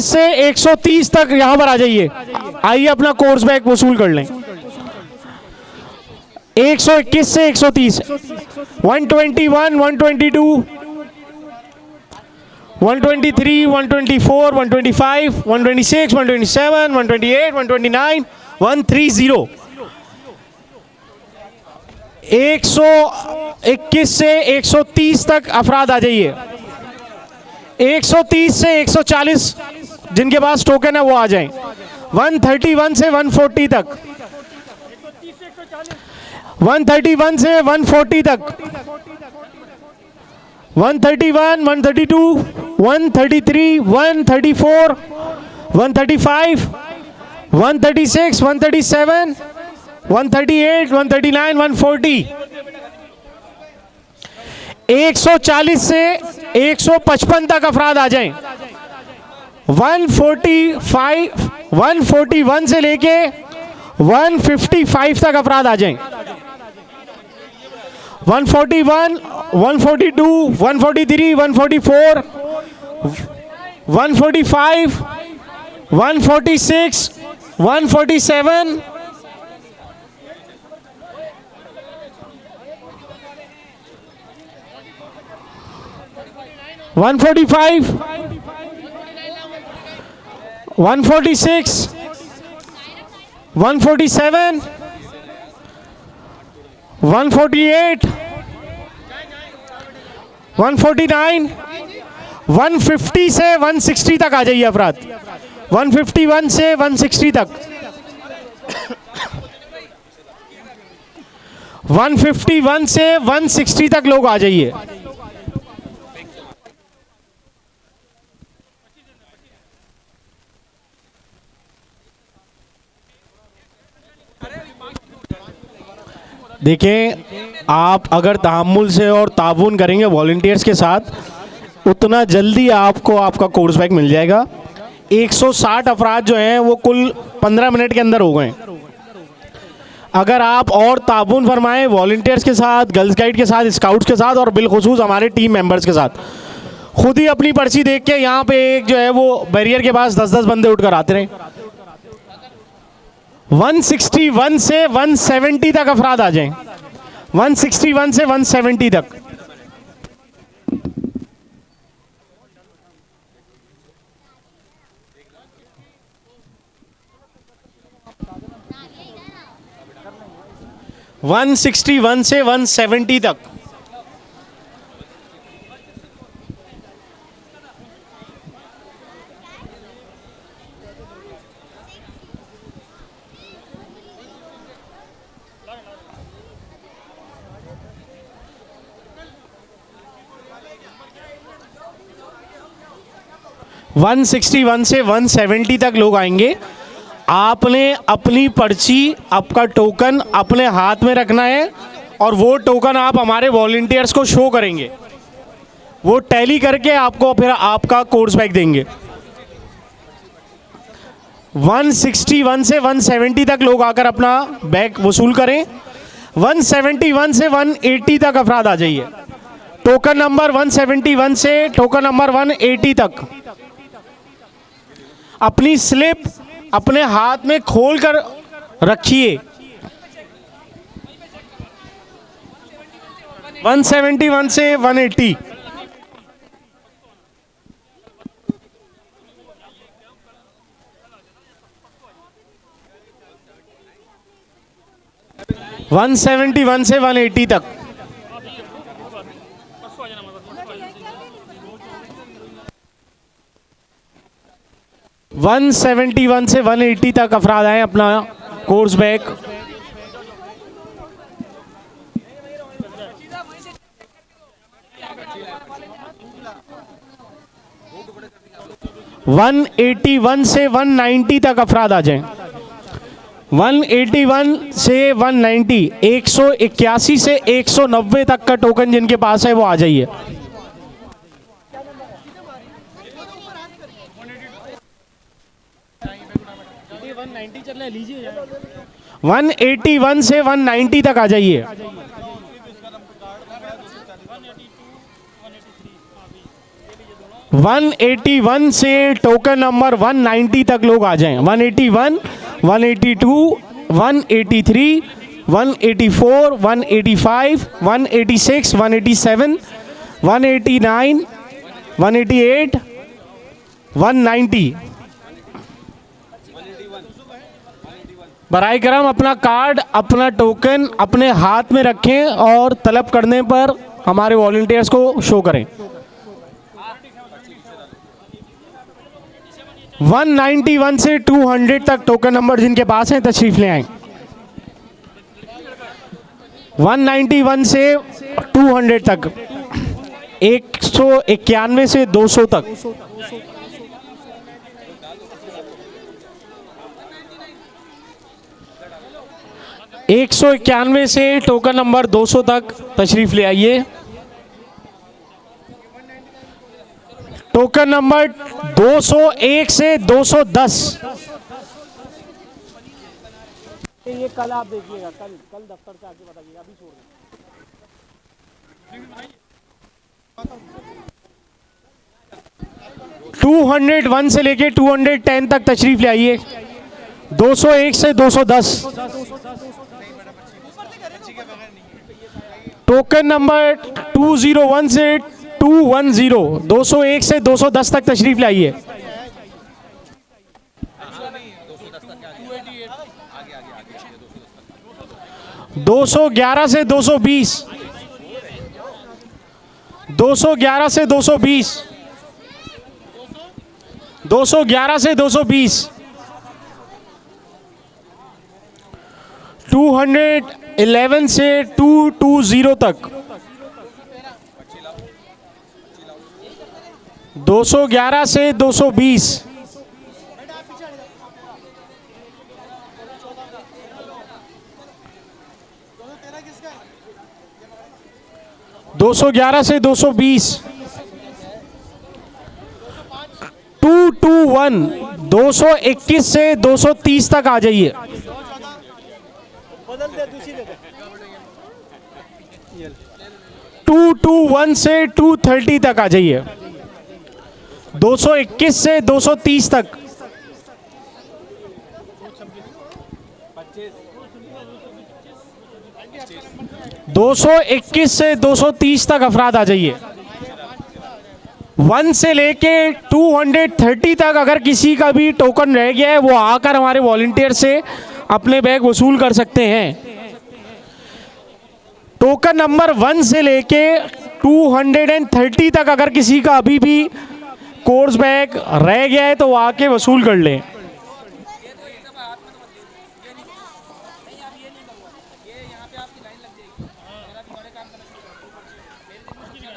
से 130 तक यहां पर आ जाइए। आइए अपना कोर्स बैग वसूल कर लें। 121 से 130, 121, 122, 123, 124, 125, 126, 127, 128, 129, 130। 121 से 130 तक अफराद आ जाइए। 130 से 140 जिनके पास टोकन है वो आ जाएं। 131 से 140 तक, 131 से 140 तक, 131, 132, 133, 134, 135, 136, 137, 138, 139, 140। 140 से 155 तक अफराद आ जाएं। 145, 141 से लेके 155 तक अफराद आ जाएं। 141, 142, 143, 144, 145, 146, 147, 145, 146, 147, 148, 149, 150 से 160 तक आ जाइए अफराद। 151 से 160 तक, 151 से 160 तक लोग आ जाइए। देखें, आप अगर तहम्मुल से और ताउन करेंगे वॉलंटियर्स के साथ, उतना जल्दी आपको आपका कोर्स बैग मिल जाएगा। 160 अफराद जो हैं वो कुल 15 मिनट के अंदर हो गए। अगर आप और ताउन फरमाएं वॉलंटियर्स के साथ, गर्ल्स गाइड के साथ, स्काउट्स के साथ और बिलखुसूस हमारे टीम मेंबर्स के साथ, खुद ही अपनी पर्ची देख के यहाँ पे एक जो है वो बैरियर के पास 10-10 बंदे उठकर आते रहे। 161 से 170 तक अफराद आ जाएं। 161 से 170 तक। - 161 से 170 तक। - 161 से 170 तक लोग आएंगे। आपने अपनी पर्ची, आपका टोकन अपने हाथ में रखना है और वो टोकन आप हमारे वॉलंटियर्स को शो करेंगे। वो टैली करके आपको फिर आपका कोर्स बैग देंगे। 161 से 170 तक लोग आकर अपना बैग वसूल करें। 171 से 180 तक अफराद आ जाइए। टोकन नंबर 171 से टोकन नंबर 180 तक। अपनी स्लिप अपने हाथ में खोल कर रखिए। 171 से 180। - 171 से 180 तक। - 171 से 180 तक अफराद आए अपना कोर्स बैग। - 181 से 190 तक अफराद आ जाएं। 181 से 190, 181 से 190 तक का टोकन जिनके पास है वो आ जाइए। 181 से 190 तक आ जाइए। 181 से टोकन नंबर 190 तक लोग आ जाएं। 181, 182, 183, 184, 185, 186, 187, 189, 188, 190। बराए करम अपना कार्ड, अपना टोकन अपने हाथ में रखें और तलब करने पर हमारे वॉलंटियर्स को शो करें। 191 से 200 तक टोकन नंबर जिनके पास हैं तशरीफ ले आएं। 191 से 200 तक, 191 से 200 तक। एक 191 से टोकन नंबर 200 तक तशरीफ ले आइए। टोकन नंबर 201 से 210। ये कल आप देखिएगा, कल दफ्तर से आके बताइएगा, अभी छोड़ दें। 201 से लेके 210 तक तशरीफ ले आइए। 201 से 210। टोकन नंबर 201 से 210, 201 से 210 तक तशरीफ लाइए। दो 211 से 220, 211 से 220, 211 से 220, 211 से 220 तक, 211 से 220, 211 से 220, 221, 221 से 230 तक आ जाइए। 221 से 230 तक आ जाइए। 221 से 230 तक, 221 से 230 तक अफराद आ जाइए। 1 से लेके 230 तक अगर किसी का भी टोकन रह गया है वो आकर हमारे वॉलंटियर से अपने बैग वसूल कर सकते हैं। टोकन नंबर 1 से लेके 230 तक अगर किसी का अभी भी कोर्स बैग रह गया है तो वो आके वसूल कर लें।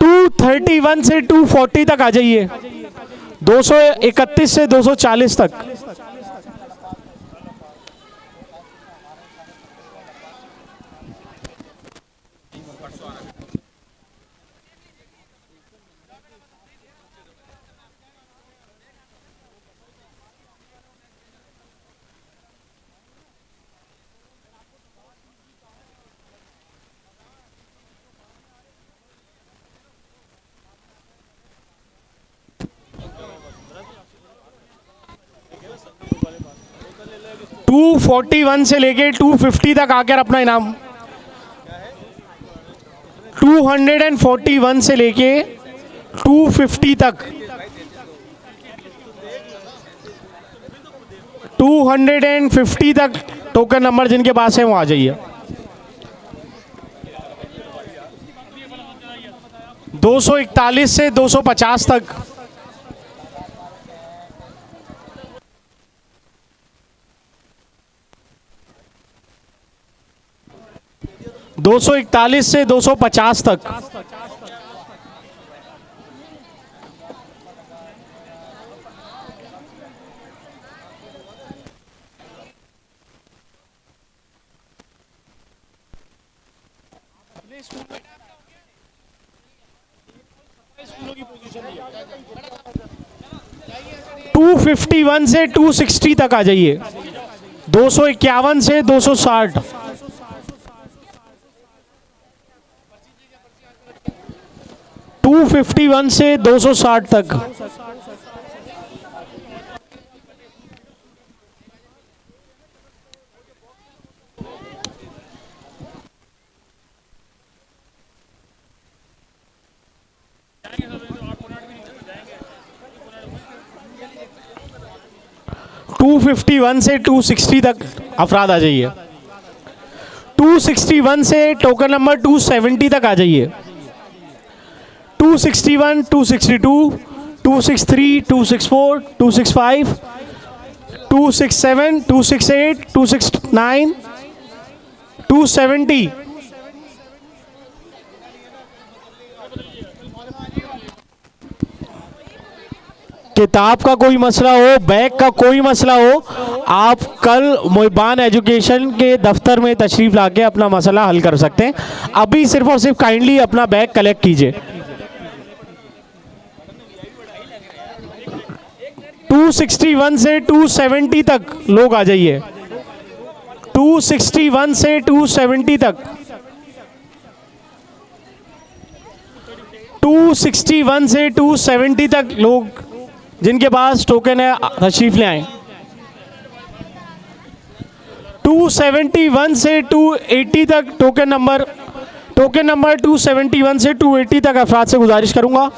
231 से 240 तक आ जाइए। 231 से 240 तक। टू 241 से लेके 250 तक आकर अपना इनाम, 241 से लेके 250 तक, 250 तक टोकन नंबर जिनके पास है वो आ जाइए। 241 से 250 तक, 241 से 250 तक, 251 से 260 तक आ जाइए। 251 से 260, 251 से 260 तक, 251 251 से 260 तक अफराद आ जाइए। 261 से टोकन नंबर 270 तक आ जाइए। 261, 262, 263, 264, 265, 267, 268, 269, 270। किताब का कोई मसला हो, बैग का कोई मसला हो, आप कल मुहिबान एजुकेशन के दफ्तर में तशरीफ़ लाके अपना मसला हल कर सकते हैं। अभी सिर्फ और सिर्फ काइंडली अपना बैग कलेक्ट कीजिए। 261 से 270 तक लोग आ जाइए। 261 से 270 तक। 261 से 270 तक लोग जिनके पास टोकन है तशरीफ ले आए। 271 से 280 तक टोकन नंबर 271 से 280 तक अफराद से गुजारिश करूंगा।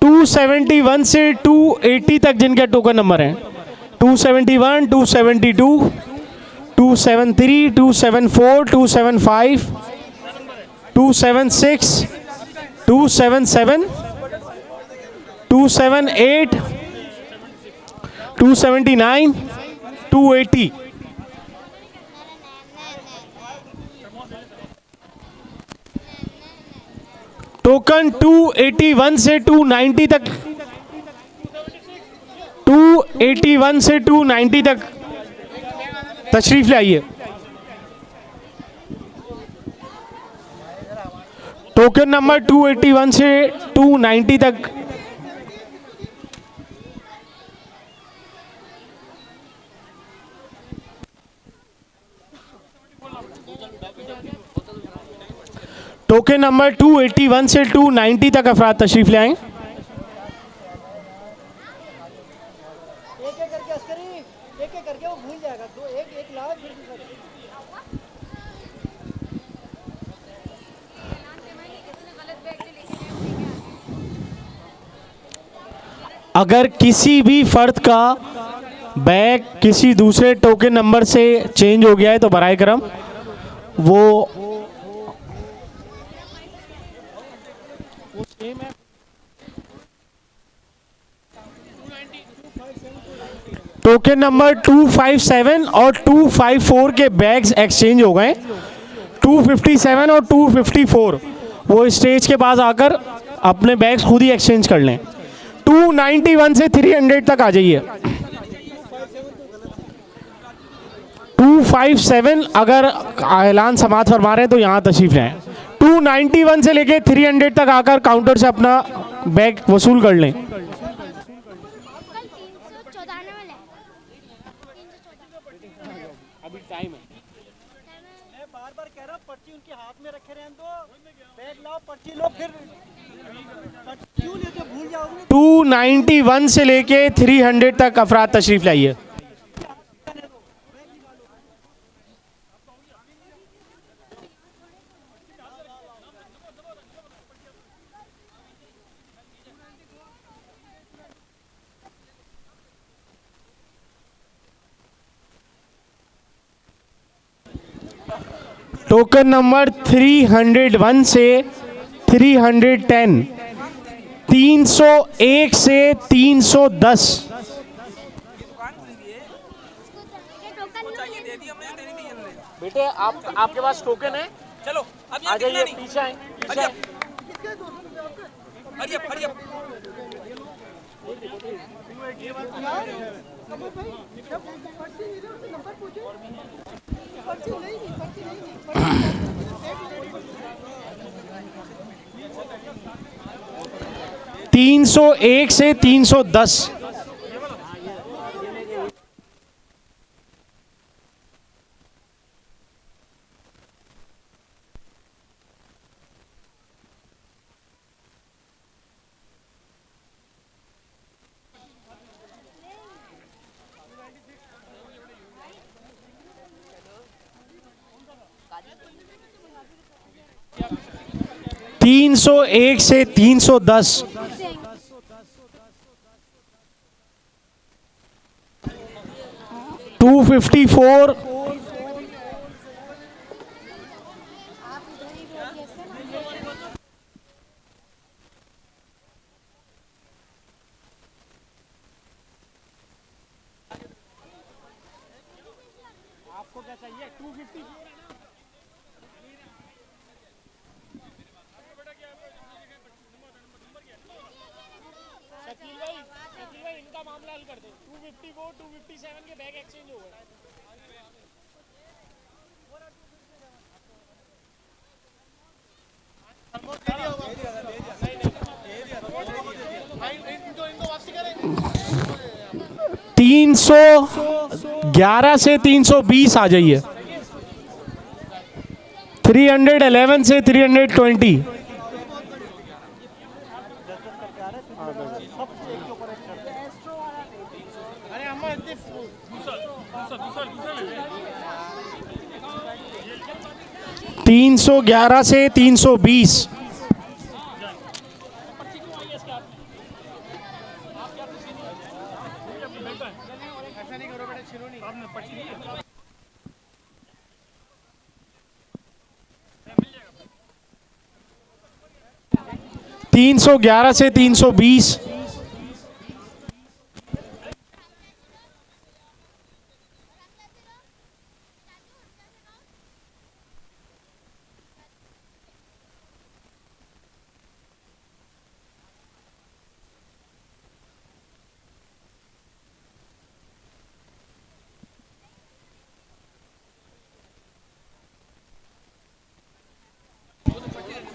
271 से 280 तक जिनके टोकन नंबर हैं 271, 272, 273, 274, 275, 276, 277, 278, 279, 280। टोकन 281 से 290 तक 281 से 290 तक तशरीफ ले आइए। टोकन नंबर 281 से 290 तक। टोकन नंबर 281 से 290 तक अफराद तशरीफ ले आएं। अगर किसी भी फ़र्द का बैग किसी दूसरे टोकन नंबर से चेंज हो गया है तो बराए करम वो टोकन नंबर 257 और 254 के बैग्स एक्सचेंज हो गए। 257 और 254 वो स्टेज के पास आकर अपने बैग्स खुद ही एक्सचेंज कर लें। 291 से 300 तक आ जाइए। 257 अगर ऐलान समात फरमा रहे हैं तो यहाँ तशरीफ लाएं। 291 से लेके 300 तक आकर काउंटर से अपना बैग वसूल कर लें। अभी टाइम है। मैं बार-बार कह रहा हूं पर्ची उनके हाथ में रखे रहने दो। बैग लाओ, पर्ची लो, फिर क्यों लेते भूल जाओगे। 291 से लेके 300 तक अफराद तशरीफ लाइए। टोकन नंबर 301 से 310, 301 से 310। बेटे आपके पास टोकन है? चलो आ जाइए, पीछे आए, पीछे आए। 301 से 310। तीन 301 से 310। 254, इनका मामला हल कर दो। 254, 257 के बैग एक्सचेंज हो गए। तीन सौ 11 से 320 आ जाइए। 311 से 320। तीन 311 से 320। तीन 311 से 320।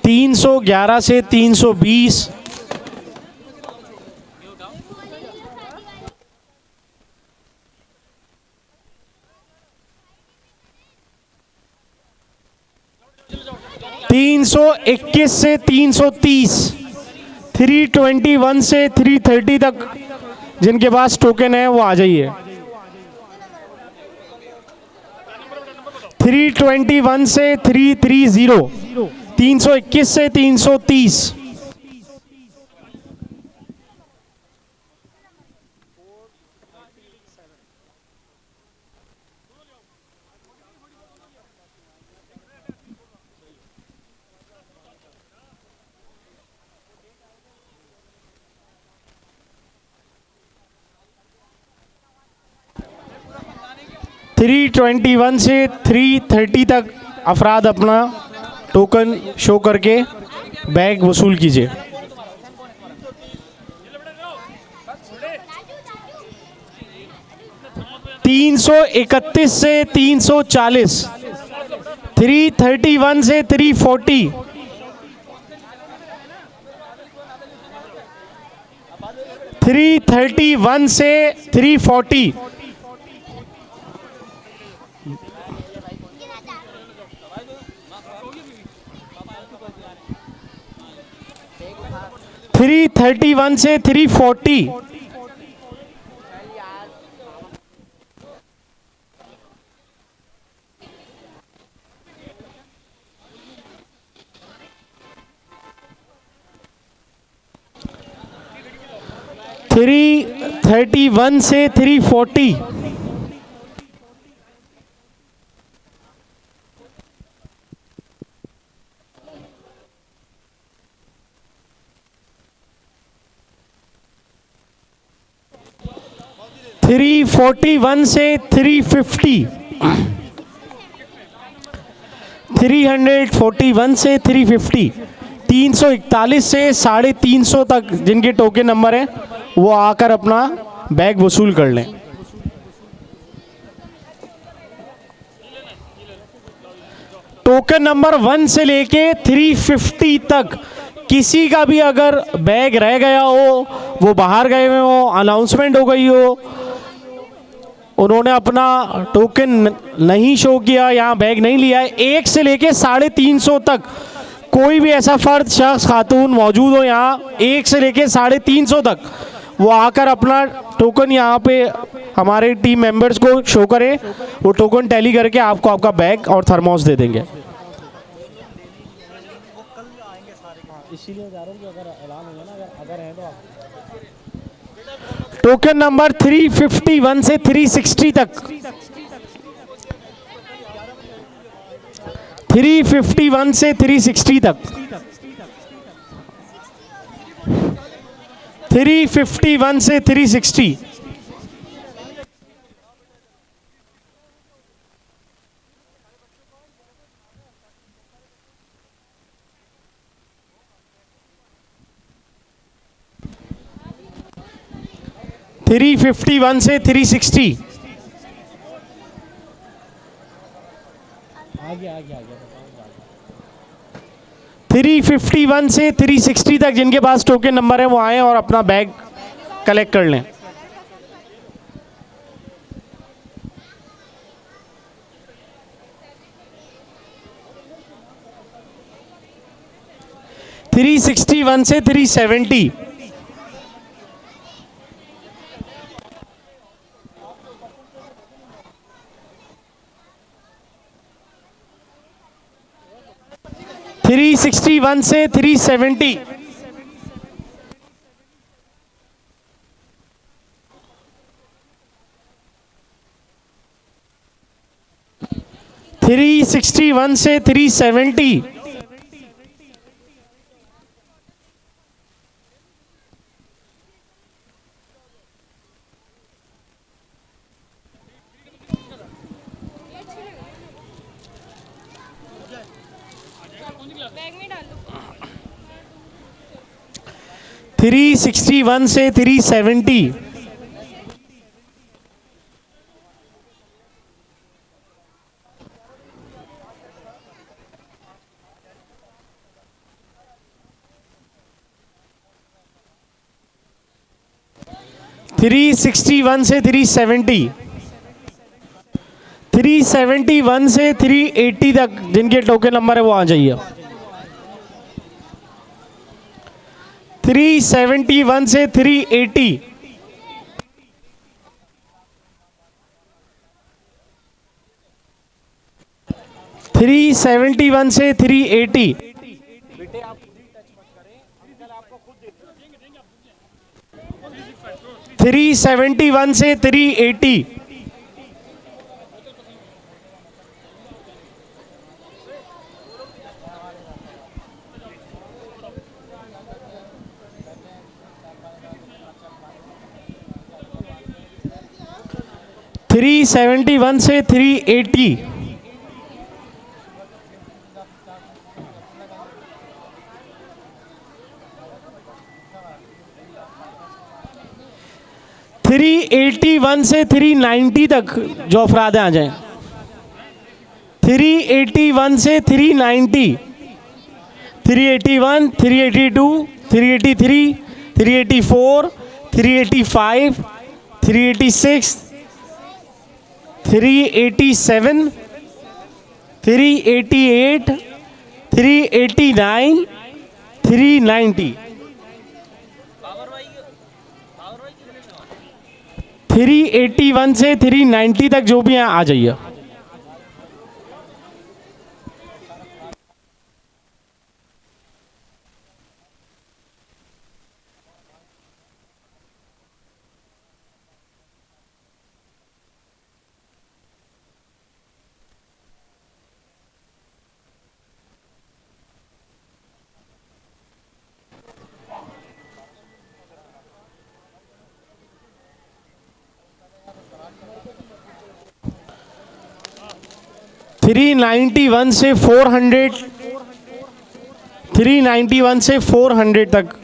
तीन 311 से 320। तीन 321 से 330। 321 से 330 तक जिनके पास टोकन है वो आ जाइए। 321 से 330। 321 से 330। थ्री 321 से 330 तक अफराद अपना टोकन शो करके बैग वसूल कीजिए। तीन 331 से 340। 331 से 340। 331 से 340। 331 से 340। 331 से 340। 341 से 350। 341 से 350। 341 से 350 तक जिनके टोकन नंबर है वो आकर अपना बैग वसूल कर लें। टोकन नंबर 1 से लेके 350 तक किसी का भी अगर बैग रह गया हो, वो बाहर गए हुए हो, अनाउंसमेंट हो गई हो, उन्होंने अपना टोकन नहीं शो किया, यहाँ बैग नहीं लिया है, 1 से लेके 350 तक कोई भी ऐसा फर्द, शख्स, खातून मौजूद हो यहाँ 1 से लेके 350 तक, वो आकर अपना टोकन यहाँ पे हमारे टीम मेंबर्स को शो करें। वो टोकन टैली करके आपको आपका बैग और थर्मोस दे देंगे। टोकन नंबर 351 से 360 तक। 351 से 360 तक, 351 से 360, 351 से 360, 351 से 360 तक जिनके पास टोकन नंबर है वो आए और अपना बैग कलेक्ट कर लें। थ्री 361 से 370, 361 से 370, 361 से 370, 361 से 370, 361 से 370, 371 से 380 तक जिनके टोकन नंबर है वो आ जाइए। 371 से 380, 371 से 380, 371 से 380, 371 से 380, 381 से 390 तक जो अफराद आ जाएं। 381 से 390, 381, 382, 383, 384, 385, 386, 387, 388, 389, 390, 381 से 390 तक जो भी हैं आ जाइए। थ्री 91 से 400, 391 से 400 तक,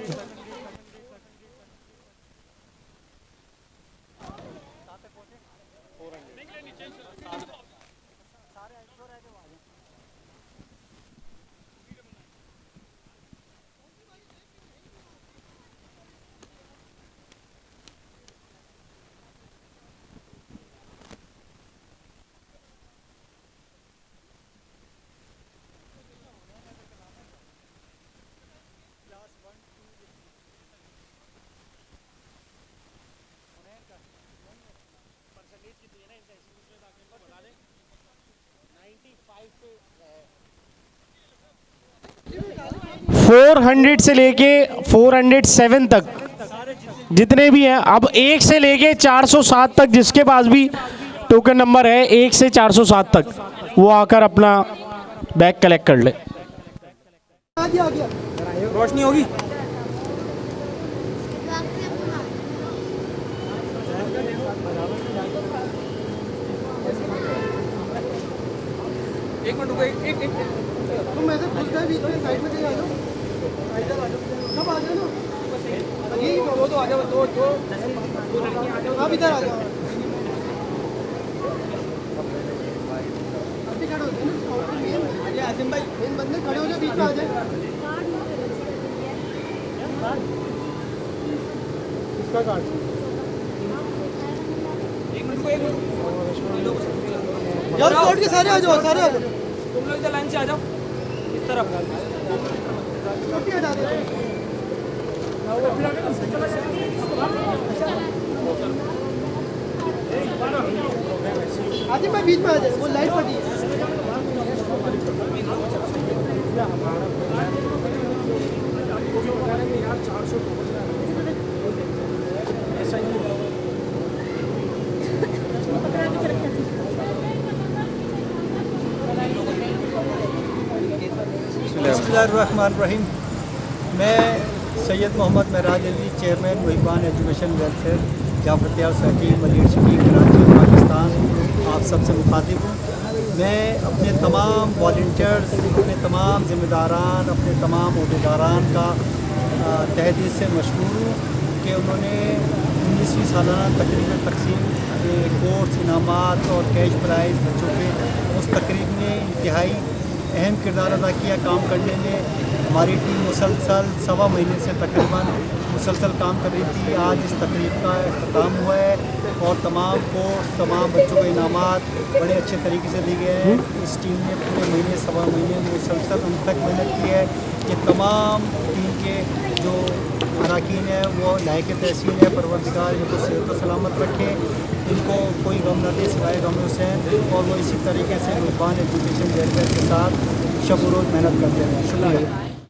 फोर 400 से लेके 407 तक जितने भी हैं, अब 1 से लेके 407 तक जिसके पास भी टोकन नंबर है 1 से 407 तक वो आकर अपना बैग कलेक्ट कर ले। रोशनी होगी। एक मिनट रुको, एक तुम ऐसे घुस गए बीच में, साइड में कहीं आ जाओ, इधर आ जाओ, सब आ जाओ ना, ये दो तो आ जाओ, दो लड़कियां आ जाओ, आप इधर आ जाओ, अभी खड़े हो जाओ ना, आसिम भाई मेन बंदे खड़े हो जाओ, बीच में आ जाए। किसका कार्ड? एक मिनट यार, कोर्ट के सारे आ जाओ, सारे आ जाओ, तुम लोग इधर लाइन से आ जाओ, इस तरफ हटा दो। आसिम भाई बीच में आ जाए, वो लाइट फटी है। बिस्मिल्लाहिर्रहमानिर्रहीम। मैं Syed Mohammad Mehraj Ali, chairman Muhiban education welfare, Jafar society, Malir Sharif, Karachi, Pakistan, आप सबसे मुखातिब हूँ। मैं अपने तमाम वॉल्टियर्स, अपने तमाम ज़िम्मेदारान, अपने तमाम अहदेदारान का तहे दिल से मशकूर हूँ कि उन्होंने 19वीं सालाना तकरीब तकसीम कोर्स, इनामात और कैश प्राइज़ बच्चों के, उस तकरीब ने इंतहाई अहम किरदार अदा किया काम करने में। हमारी टीम मुसलसल 1.25 महीने से तकरीबन मुसलसल काम कर रही थी। आज इस तकरीब का अख्ताम हुआ है और तमाम कोर्स, तमाम बच्चों को इनामात बड़े अच्छे तरीके से दिए गए हैं। इस टीम ने पूरे महीने 1.25 महीने में मुसलसल अंत तक मेहनत की है कि तमाम टीम के जो अरकान है वो लायक तहसीन है। परवरदिगार इनको सेहत व सलामत रखे, इनको कोई गम न दे सिवाय गम हुसैन, और वो इसी तरीके से मुहिबान एजुकेशन वेलफेयर के साथ शब रोज़ मेहनत करते हैं। शुक्रिया।